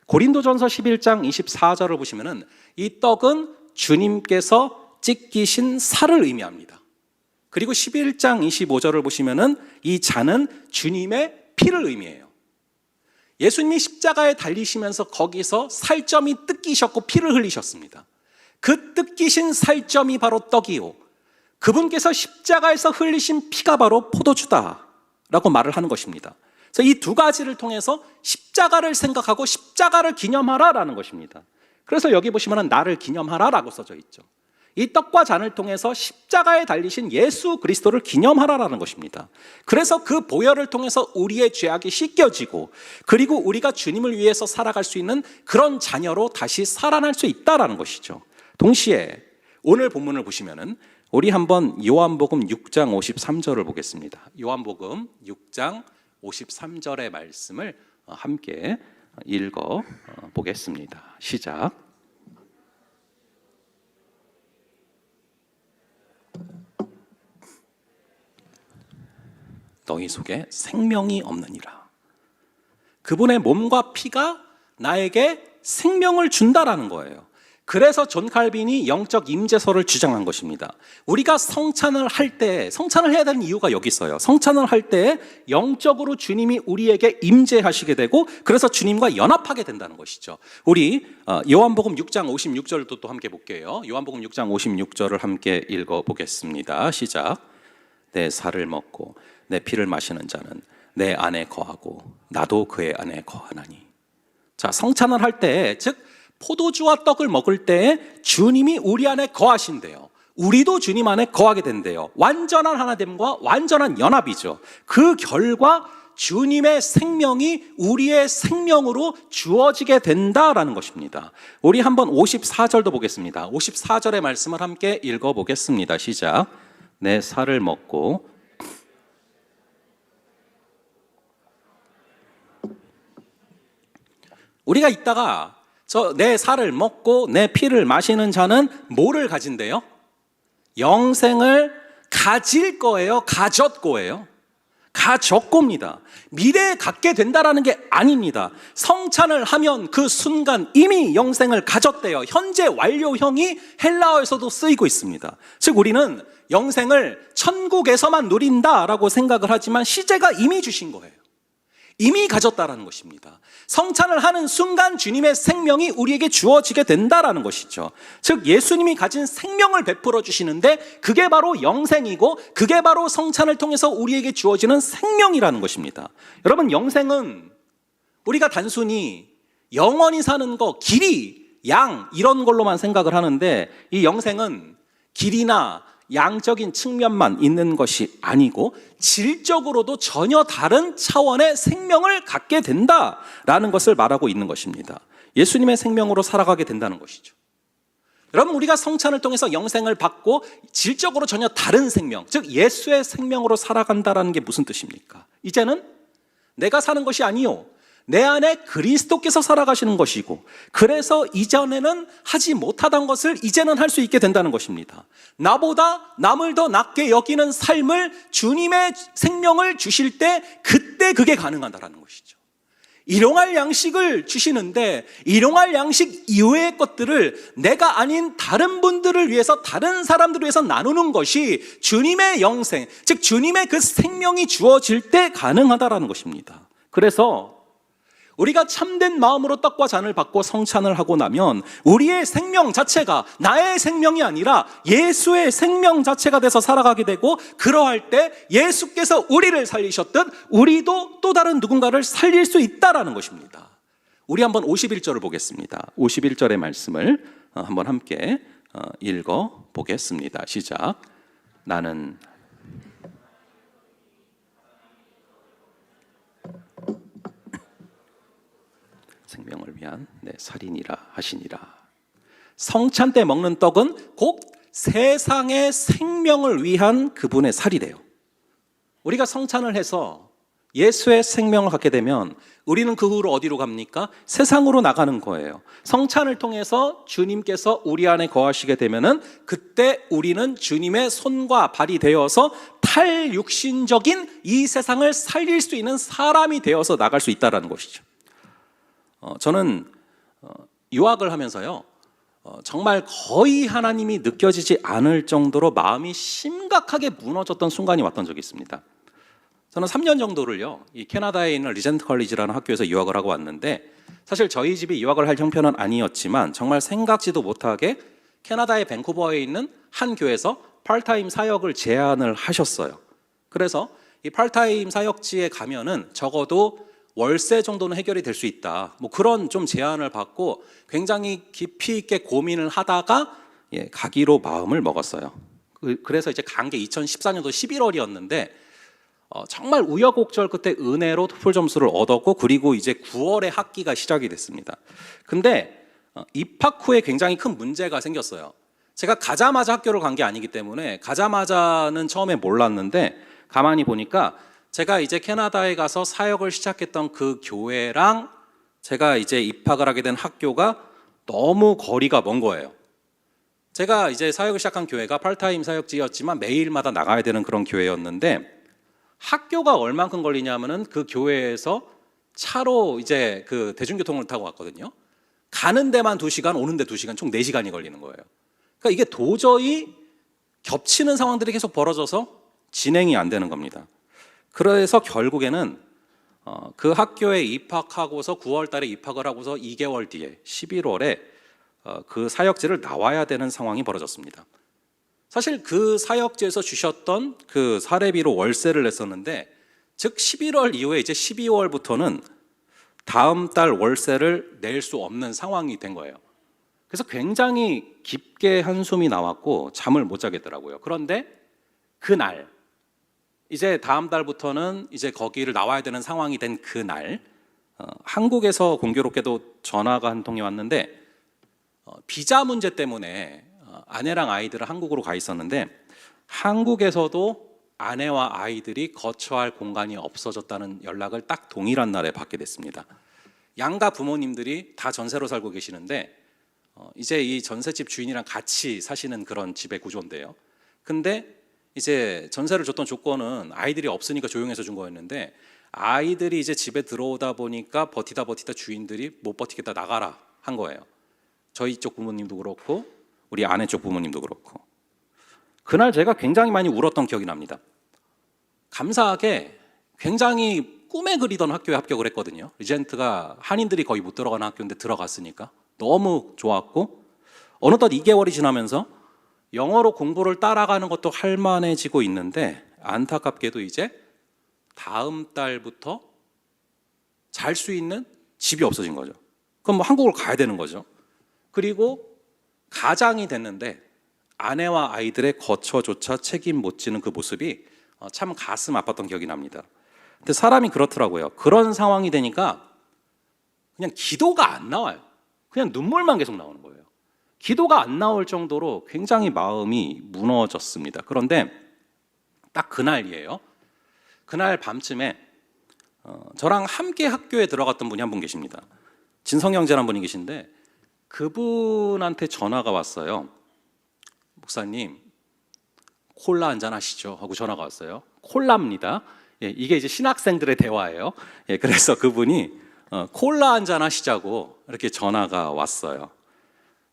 고린도전서 11장 24절을 보시면은 이 떡은 주님께서 찢기신 살을 의미합니다. 그리고 11장 25절을 보시면은 이 잔은 주님의 피를 의미해요. 예수님이 십자가에 달리시면서 거기서 살점이 뜯기셨고 피를 흘리셨습니다. 그 뜯기신 살점이 바로 떡이요, 그분께서 십자가에서 흘리신 피가 바로 포도주다라고 말을 하는 것입니다. 그래서 이 두 가지를 통해서 십자가를 생각하고 십자가를 기념하라라는 것입니다. 그래서 여기 보시면 나를 기념하라라고 써져 있죠. 이 떡과 잔을 통해서 십자가에 달리신 예수 그리스도를 기념하라라는 것입니다. 그래서 그 보혈을 통해서 우리의 죄악이 씻겨지고, 그리고 우리가 주님을 위해서 살아갈 수 있는 그런 자녀로 다시 살아날 수 있다라는 것이죠. 동시에 오늘 본문을 보시면은 우리 한번 요한복음 6장 53절을 보겠습니다. 요한복음 6장 53절의 말씀을 함께 읽어 보겠습니다. 시작. 너희 속에 생명이 없느니라. 그분의 몸과 피가 나에게 생명을 준다라는 거예요. 그래서 존 칼빈이 영적 임재설을 주장한 것입니다. 우리가 성찬을 할 때, 성찬을 해야 되는 이유가 여기 있어요. 성찬을 할 때 영적으로 주님이 우리에게 임재하시게 되고, 그래서 주님과 연합하게 된다는 것이죠. 우리 요한복음 6장 56절도 또 함께 볼게요. 요한복음 6장 56절을 함께 읽어보겠습니다. 시작. 내 살을 먹고 내 피를 마시는 자는 내 안에 거하고 나도 그의 안에 거하나니. 자, 성찬을 할 때, 즉 포도주와 떡을 먹을 때 주님이 우리 안에 거하신대요. 우리도 주님 안에 거하게 된대요. 완전한 하나됨과 완전한 연합이죠. 그 결과 주님의 생명이 우리의 생명으로 주어지게 된다라는 것입니다. 우리 한번 54절도 보겠습니다. 54절의 말씀을 함께 읽어보겠습니다. 시작. 내 살을 먹고 우리가 있다가 내 살을 먹고 내 피를 마시는 자는 뭐를 가진대요? 영생을 가질 거예요? 가졌고예요? 가졌고입니다. 미래에 갖게 된다라는 게 아닙니다. 성찬을 하면 그 순간 이미 영생을 가졌대요. 현재 완료형이 헬라어에서도 쓰이고 있습니다. 즉 우리는 영생을 천국에서만 누린다라고 생각을 하지만 시제가 이미 주신 거예요. 이미 가졌다라는 것입니다. 성찬을 하는 순간 주님의 생명이 우리에게 주어지게 된다라는 것이죠. 즉 예수님이 가진 생명을 베풀어 주시는데 그게 바로 영생이고 그게 바로 성찬을 통해서 우리에게 주어지는 생명이라는 것입니다. 여러분, 영생은 우리가 단순히 영원히 사는 거, 길이, 양 이런 걸로만 생각을 하는데 이 영생은 길이나 양적인 측면만 있는 것이 아니고 질적으로도 전혀 다른 차원의 생명을 갖게 된다라는 것을 말하고 있는 것입니다. 예수님의 생명으로 살아가게 된다는 것이죠. 여러분, 우리가 성찬을 통해서 영생을 받고 질적으로 전혀 다른 생명, 즉 예수의 생명으로 살아간다는 게 무슨 뜻입니까? 이제는 내가 사는 것이 아니요, 내 안에 그리스도께서 살아가시는 것이고, 그래서 이전에는 하지 못하던 것을 이제는 할 수 있게 된다는 것입니다. 나보다 남을 더 낫게 여기는 삶을 주님의 생명을 주실 때 그때 그게 가능하다는 것이죠. 일용할 양식을 주시는데 일용할 양식 이외의 것들을 내가 아닌 다른 분들을 위해서, 다른 사람들을 위해서 나누는 것이 주님의 영생, 즉 주님의 그 생명이 주어질 때 가능하다는 것입니다. 그래서 우리가 참된 마음으로 떡과 잔을 받고 성찬을 하고 나면 우리의 생명 자체가 나의 생명이 아니라 예수의 생명 자체가 돼서 살아가게 되고, 그러할 때 예수께서 우리를 살리셨듯 우리도 또 다른 누군가를 살릴 수 있다라는 것입니다. 우리 한번 51절을 보겠습니다. 51절의 말씀을 한번 함께 읽어보겠습니다. 시작. 나는 생명을 위한 내 살인이라 하시니라. 성찬 때 먹는 떡은 곧 세상의 생명을 위한 그분의 살이래요. 우리가 성찬을 해서 예수의 생명을 갖게 되면 우리는 그 후로 어디로 갑니까? 세상으로 나가는 거예요. 성찬을 통해서 주님께서 우리 안에 거하시게 되면은 그때 우리는 주님의 손과 발이 되어서 탈육신적인 이 세상을 살릴 수 있는 사람이 되어서 나갈 수 있다는 것이죠. 저는 유학을 하면서요, 정말 거의 하나님이 느껴지지 않을 정도로 마음이 심각하게 무너졌던 순간이 왔던 적이 있습니다. 저는 3년 정도를요, 이 캐나다에 있는 리젠트 컬리지라는 학교에서 유학을 하고 왔는데, 사실 저희 집이 유학을 할 형편은 아니었지만 정말 생각지도 못하게 캐나다의 밴쿠버에 있는 한 교회에서 파트타임 사역을 제안을 하셨어요. 그래서 이 파트타임 사역지에 가면은 적어도 월세 정도는 해결이 될 수 있다, 뭐 그런 좀 제안을 받고 굉장히 깊이 있게 고민을 하다가 가기로 마음을 먹었어요. 그래서 이제 간 게 2014년도 11월이었는데 정말 우여곡절 끝에 은혜로 토플 점수를 얻었고, 그리고 이제 9월에 학기가 시작이 됐습니다. 근데 입학 후에 굉장히 큰 문제가 생겼어요. 제가 가자마자 학교를 간 게 아니기 때문에 가자마자는 처음에 몰랐는데, 가만히 보니까 제가 이제 캐나다에 가서 사역을 시작했던 그 교회랑 제가 이제 입학을 하게 된 학교가 너무 거리가 먼 거예요. 제가 이제 사역을 시작한 교회가 파트타임 사역지였지만 매일마다 나가야 되는 그런 교회였는데, 학교가 얼만큼 걸리냐면은 그 교회에서 차로 이제 그 대중교통을 타고 갔거든요. 가는 데만 2시간, 오는 데 2시간, 총 4시간이 걸리는 거예요. 그러니까 이게 도저히 겹치는 상황들이 계속 벌어져서 진행이 안 되는 겁니다. 그래서 결국에는 그 학교에 입학하고서 9월 달에 입학을 하고서 2개월 뒤에 11월에 그 사역지를 나와야 되는 상황이 벌어졌습니다. 사실 그 사역지에서 주셨던 그 사례비로 월세를 냈었는데, 즉 11월 이후에 이제 12월부터는 다음 달 월세를 낼 수 없는 상황이 된 거예요. 그래서 굉장히 깊게 한숨이 나왔고 잠을 못 자겠더라고요. 그런데 그날 이제 다음 달부터는 이제 거기를 나와야 되는 상황이 된 그날 한국에서 공교롭게도 전화가 한 통이 왔는데 비자 문제 때문에 아내랑 아이들은 한국으로 가 있었는데 한국에서도 아내와 아이들이 거처할 공간이 없어졌다는 연락을 딱 동일한 날에 받게 됐습니다. 양가 부모님들이 다 전세로 살고 계시는데 이제 이 전셋집 주인이랑 같이 사시는 그런 집의 구조인데요. 근데 이제 전세를 줬던 조건은 아이들이 없으니까 조용해서 준 거였는데 아이들이 이제 집에 들어오다 보니까 버티다 주인들이 못 버티겠다 나가라 한 거예요. 저희 쪽 부모님도 그렇고 우리 아내 쪽 부모님도 그렇고. 그날 제가 굉장히 많이 울었던 기억이 납니다. 감사하게 굉장히 꿈에 그리던 학교에 합격을 했거든요. 리젠트가 한인들이 거의 못 들어가는 학교인데 들어갔으니까 너무 좋았고, 어느덧 2개월이 지나면서 영어로 공부를 따라가는 것도 할만해지고 있는데 안타깝게도 이제 다음 달부터 잘 수 있는 집이 없어진 거죠. 그럼 뭐 한국을 가야 되는 거죠. 그리고 가장이 됐는데 아내와 아이들의 거처조차 책임 못 지는 그 모습이 참 가슴 아팠던 기억이 납니다. 근데 사람이 그렇더라고요. 그런 상황이 되니까 그냥 기도가 안 나와요. 그냥 눈물만 계속 나오는 거예요. 기도가 안 나올 정도로 굉장히 마음이 무너졌습니다. 그런데 딱 그날이에요. 그날 밤쯤에 저랑 함께 학교에 들어갔던 분이 한 분 계십니다. 진성 형제라는 분이 계신데 그분한테 전화가 왔어요. 목사님, 콜라 한잔 하시죠 하고 전화가 왔어요. 콜라입니다. 예, 이게 이제 신학생들의 대화예요. 예, 그래서 그분이 콜라 한잔 하시자고 이렇게 전화가 왔어요.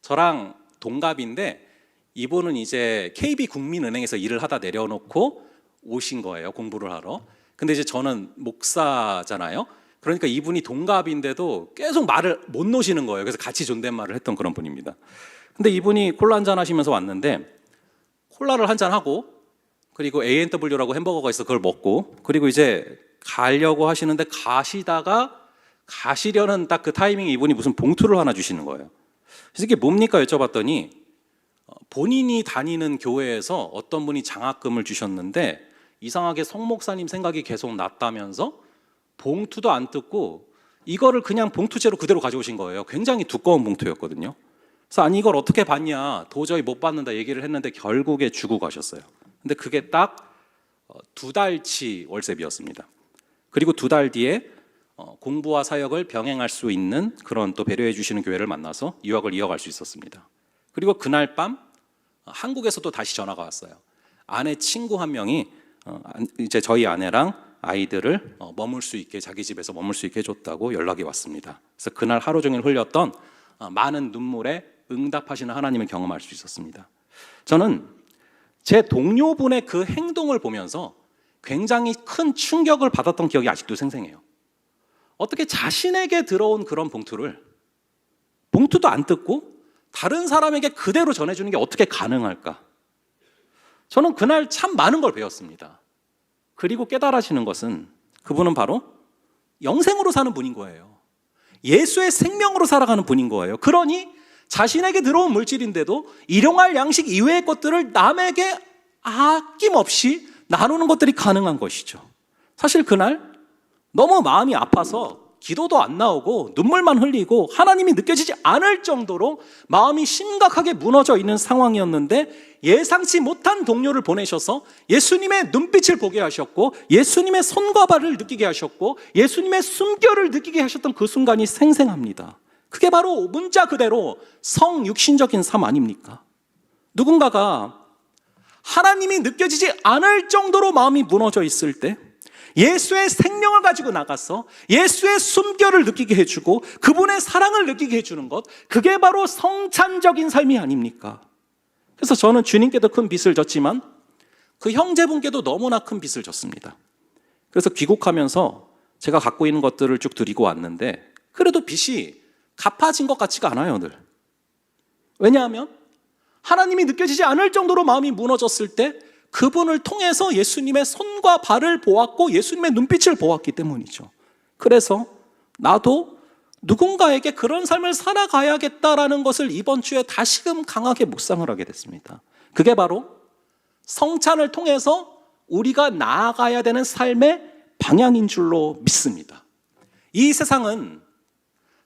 저랑 동갑인데 이분은 이제 KB국민은행에서 일을 하다 내려놓고 오신 거예요, 공부를 하러. 근데 이제 저는 목사잖아요. 그러니까 이분이 동갑인데도 계속 말을 못 놓으시는 거예요. 그래서 같이 존댓말을 했던 그런 분입니다. 근데 이분이 콜라 한잔 하시면서 왔는데 콜라를 한잔 하고 그리고 A&W라고 햄버거가 있어 그걸 먹고 그리고 이제 가려고 하시는데 가시려는 딱 그 타이밍에 이분이 무슨 봉투를 하나 주시는 거예요. 그래서 이게 뭡니까 여쭤봤더니 본인이 다니는 교회에서 어떤 분이 장학금을 주셨는데 이상하게 성 목사님 생각이 계속 났다면서 봉투도 안 뜯고 이거를 그냥 봉투째로 그대로 가져오신 거예요. 굉장히 두꺼운 봉투였거든요. 그래서 아니 이걸 어떻게 받냐, 도저히 못 받는다 얘기를 했는데 결국에 주고 가셨어요. 근데 그게 딱 2달치 월세비였습니다. 그리고 2달 뒤에 공부와 사역을 병행할 수 있는 그런 또 배려해 주시는 교회를 만나서 유학을 이어갈 수 있었습니다. 그리고 그날 밤 한국에서도 다시 전화가 왔어요. 아내 친구 한 명이 이제 저희 아내랑 아이들을 머물 수 있게 자기 집에서 머물 수 있게 해줬다고 연락이 왔습니다. 그래서 그날 하루 종일 흘렸던 많은 눈물에 응답하시는 하나님을 경험할 수 있었습니다. 저는 제 동료분의 그 행동을 보면서 굉장히 큰 충격을 받았던 기억이 아직도 생생해요. 어떻게 자신에게 들어온 그런 봉투도 안 뜯고 다른 사람에게 그대로 전해주는 게 어떻게 가능할까? 저는 그날 참 많은 걸 배웠습니다. 그리고 깨달아지는 것은 그분은 바로 영생으로 사는 분인 거예요. 예수의 생명으로 살아가는 분인 거예요. 그러니 자신에게 들어온 물질인데도 일용할 양식 이외의 것들을 남에게 아낌없이 나누는 것들이 가능한 것이죠. 사실 그날 너무 마음이 아파서 기도도 안 나오고 눈물만 흘리고 하나님이 느껴지지 않을 정도로 마음이 심각하게 무너져 있는 상황이었는데 예상치 못한 동료를 보내셔서 예수님의 눈빛을 보게 하셨고 예수님의 손과 발을 느끼게 하셨고 예수님의 숨결을 느끼게 하셨던 그 순간이 생생합니다. 그게 바로 문자 그대로 성육신적인 삶 아닙니까? 누군가가 하나님이 느껴지지 않을 정도로 마음이 무너져 있을 때 예수의 생명을 가지고 나가서 예수의 숨결을 느끼게 해주고 그분의 사랑을 느끼게 해주는 것, 그게 바로 성찬적인 삶이 아닙니까? 그래서 저는 주님께도 큰 빚을 졌지만 그 형제분께도 너무나 큰 빚을 졌습니다. 그래서 귀국하면서 제가 갖고 있는 것들을 쭉 드리고 왔는데 그래도 빚이 갚아진 것 같지가 않아요, 늘. 왜냐하면 하나님이 느껴지지 않을 정도로 마음이 무너졌을 때 그분을 통해서 예수님의 손과 발을 보았고 예수님의 눈빛을 보았기 때문이죠. 그래서 나도 누군가에게 그런 삶을 살아가야겠다라는 것을 이번 주에 다시금 강하게 묵상을 하게 됐습니다. 그게 바로 성찬을 통해서 우리가 나아가야 되는 삶의 방향인 줄로 믿습니다. 이 세상은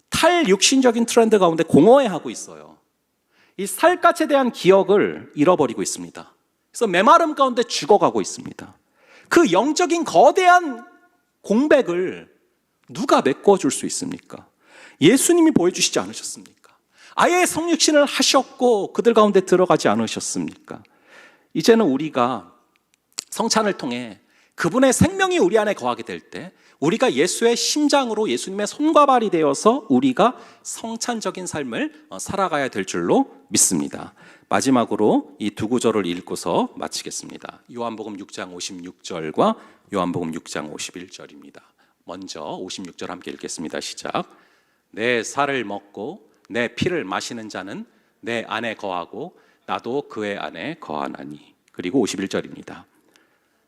탈육신적인 트렌드 가운데 공허해하고 있어요. 이 살갗에 대한 기억을 잃어버리고 있습니다. 그래서 메마름 가운데 죽어가고 있습니다. 그 영적인 거대한 공백을 누가 메꿔줄 수 있습니까? 예수님이 보여주시지 않으셨습니까? 아예 성육신을 하셨고 그들 가운데 들어가지 않으셨습니까? 이제는 우리가 성찬을 통해 그분의 생명이 우리 안에 거하게 될 때 우리가 예수의 심장으로 예수님의 손과 발이 되어서 우리가 성찬적인 삶을 살아가야 될 줄로 믿습니다. 마지막으로 이 두 구절을 읽고서 마치겠습니다. 요한복음 6장 56절과 요한복음 6장 51절입니다. 먼저 56절 함께 읽겠습니다. 시작. 내 살을 먹고 내 피를 마시는 자는 내 안에 거하고 나도 그의 안에 거하나니. 그리고 51절입니다.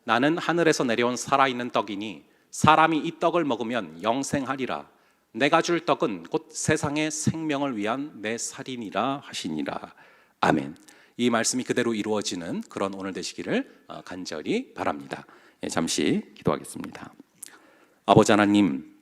나는 하늘에서 내려온 살아있는 떡이니 사람이 이 떡을 먹으면 영생하리라. 내가 줄 떡은 곧 세상의 생명을 위한 내 살이니라 하시니라. 아멘. 이 말씀이 그대로 이루어지는 그런 오늘 되시기를 간절히 바랍니다. 잠시 기도하겠습니다. 아버지 하나님,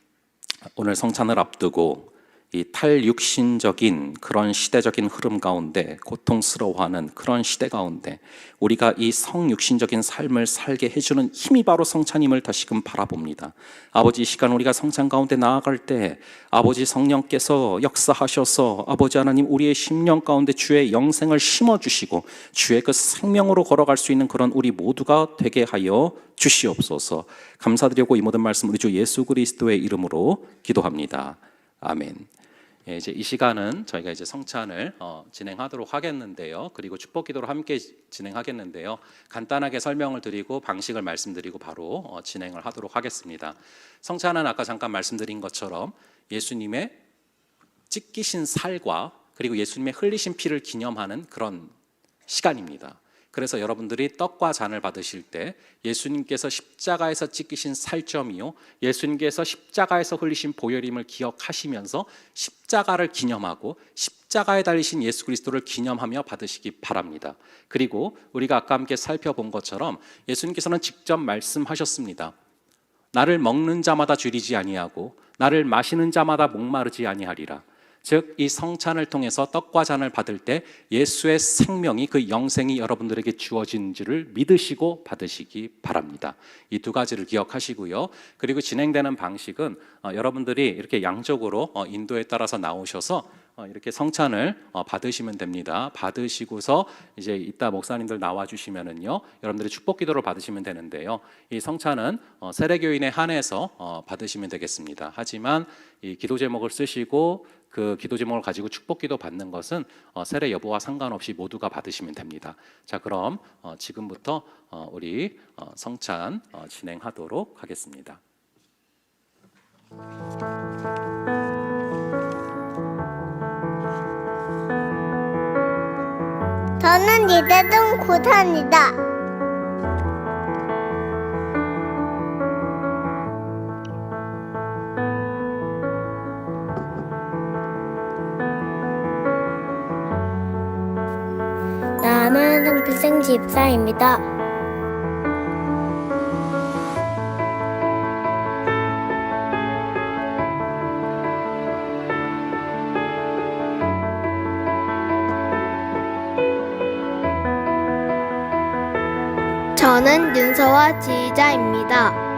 오늘 성찬을 앞두고 이 탈육신적인 그런 시대적인 흐름 가운데 고통스러워하는 그런 시대 가운데 우리가 이 성육신적인 삶을 살게 해주는 힘이 바로 성찬임을 다시금 바라봅니다. 아버지, 이 시간 우리가 성찬 가운데 나아갈 때 아버지 성령께서 역사하셔서 아버지 하나님 우리의 심령 가운데 주의 영생을 심어주시고 주의 그 생명으로 걸어갈 수 있는 그런 우리 모두가 되게 하여 주시옵소서. 감사드리고 이 모든 말씀 우리 주 예수 그리스도의 이름으로 기도합니다. 아멘. 이제 이 시간은 저희가 이제 성찬을 진행하도록 하겠는데요. 그리고 축복 기도를 함께 진행하겠는데요. 간단하게 설명을 드리고 방식을 말씀드리고 바로 진행을 하도록 하겠습니다. 성찬은 아까 잠깐 말씀드린 것처럼 예수님의 찢기신 살과 그리고 예수님의 흘리신 피를 기념하는 그런 시간입니다. 그래서 여러분들이 떡과 잔을 받으실 때 예수님께서 십자가에서 찢기신 살점이요, 예수님께서 십자가에서 흘리신 보혈임을 기억하시면서 십자가를 기념하고 십자가에 달리신 예수 그리스도를 기념하며 받으시기 바랍니다. 그리고 우리가 아까 함께 살펴본 것처럼 예수님께서는 직접 말씀하셨습니다. 나를 먹는 자마다 줄이지 아니하고 나를 마시는 자마다 목마르지 아니하리라. 즉 이 성찬을 통해서 떡과 잔을 받을 때 예수의 생명이 그 영생이 여러분들에게 주어진지를 믿으시고 받으시기 바랍니다. 이 두 가지를 기억하시고요. 그리고 진행되는 방식은 여러분들이 이렇게 양쪽으로 인도에 따라서 나오셔서 이렇게 성찬을 받으시면 됩니다. 받으시고서 이제 이따 목사님들 나와주시면은요, 여러분들이 축복 기도를 받으시면 되는데요. 이 성찬은 세례교인에 한해서 받으시면 되겠습니다. 하지만 이 기도 제목을 쓰시고 그 기도 제목을 가지고 축복 기도 받는 것은 세례 여부와 상관없이 모두가 받으시면 됩니다. 자, 그럼 지금부터 우리 성찬 진행하도록 하겠습니다. 저는 이대동 고산이다. 나는 성필생 집사입니다. 저는 윤서와 지휘자입니다.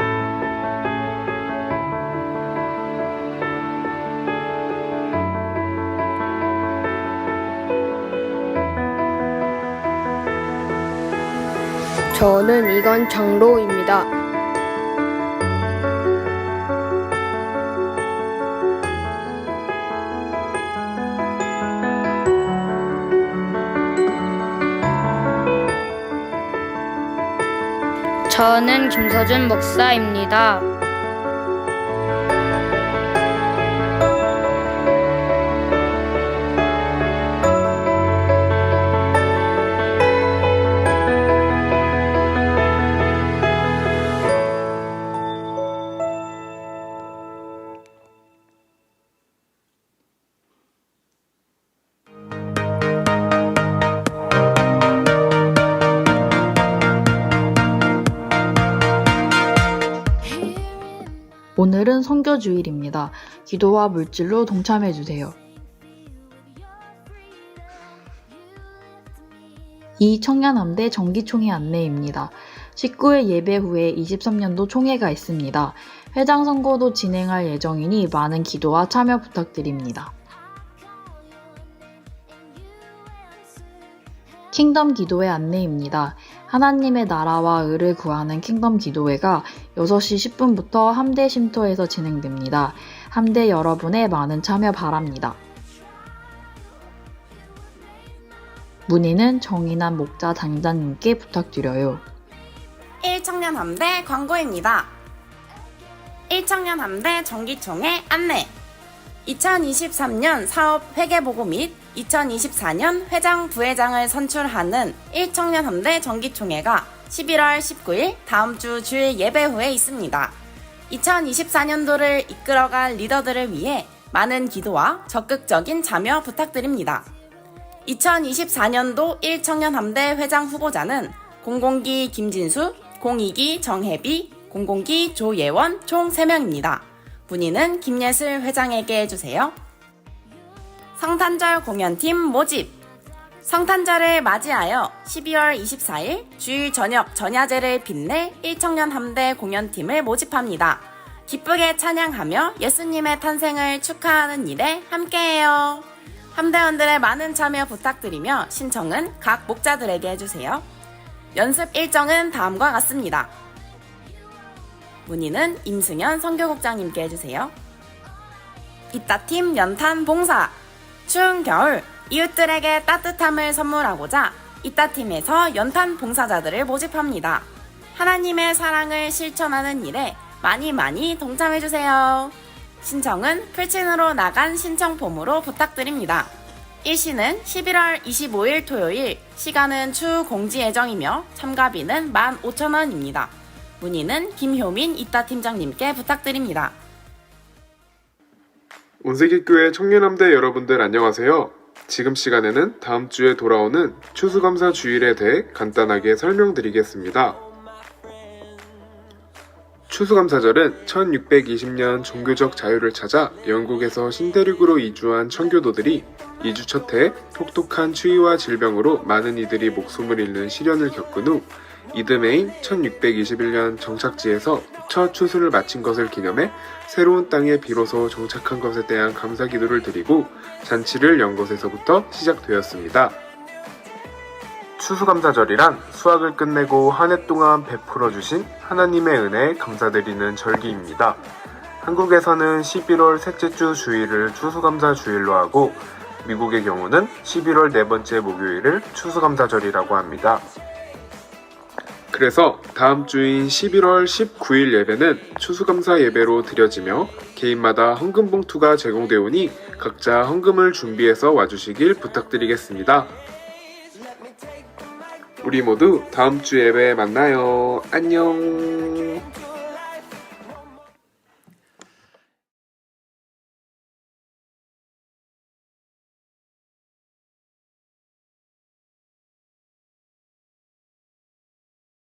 저는 이건 장로입니다. 저는 김서준 목사입니다. 오늘은 선교 주일입니다. 기도와 물질로 동참해 주세요. 이 청년함대 정기총회 안내입니다. 19일 예배 후에 23년도 총회가 있습니다. 회장 선거도 진행할 예정이니 많은 기도와 참여 부탁드립니다. 킹덤 기도회 안내입니다. 하나님의 나라와 의를 구하는 킹덤 기도회가 6시 10분부터 함대 쉼터에서 진행됩니다. 함대 여러분의 많은 참여 바랍니다. 문의는 정인환 목자 당자님께 부탁드려요. 1청년 함대 광고입니다. 1청년 함대 정기총회 안내 2023년 사업 회계보고 및 2024년 회장, 부회장을 선출하는 1청년 함대 정기총회가 11월 19일 다음 주 주일 예배 후에 있습니다. 2024년도를 이끌어갈 리더들을 위해 많은 기도와 적극적인 참여 부탁드립니다. 2024년도 1청년 함대 회장 후보자는 00기 김진수, 02기 정혜비, 00기 조예원 총 3명입니다. 문의는 김예슬 회장에게 해주세요. 성탄절 공연팀 모집 성탄절을 맞이하여 12월 24일 주일 저녁 전야제를 빛낼 1청년 함대 공연팀을 모집합니다. 기쁘게 찬양하며 예수님의 탄생을 축하하는 일에 함께해요. 함대원들의 많은 참여 부탁드리며 신청은 각 목자들에게 해주세요. 연습 일정은 다음과 같습니다. 문의는 임승현 선교국장님께 해주세요. 이따팀 연탄 봉사 추운 겨울 이웃들에게 따뜻함을 선물하고자 이따팀에서 연탄 봉사자들을 모집합니다. 하나님의 사랑을 실천하는 일에 많이 동참해주세요. 신청은 풀친으로 나간 신청폼으로 부탁드립니다. 일시는 11월 25일 토요일, 시간은 추후 공지 예정이며 참가비는 15,000원입니다. 문의는 김효민 이따팀장님께 부탁드립니다. 온세기교회 청년함대 여러분들 안녕하세요. 지금 시간에는 다음 주에 돌아오는 추수감사 주일에 대해 간단하게 설명드리겠습니다. 추수감사절은 1620년 종교적 자유를 찾아 영국에서 신대륙으로 이주한 청교도들이 이주 첫 해 혹독한 추위와 질병으로 많은 이들이 목숨을 잃는 시련을 겪은 후 이듬해인 1621년 정착지에서 첫 추수를 마친 것을 기념해 새로운 땅에 비로소 정착한 것에 대한 감사 기도를 드리고 잔치를 연 것에서부터 시작되었습니다. 추수감사절이란 수확을 끝내고 한 해 동안 베풀어 주신 하나님의 은혜에 감사드리는 절기입니다. 한국에서는 11월 셋째 주 주일을 추수감사 주일로 하고 미국의 경우는 11월 네 번째 목요일을 추수감사절이라고 합니다. 그래서 다음 주인 11월 19일 예배는 추수감사 예배로 드려지며 개인마다 헌금 봉투가 제공되오니 각자 헌금을 준비해서 와주시길 부탁드리겠습니다. 우리 모두 다음 주 예배에 만나요. 안녕.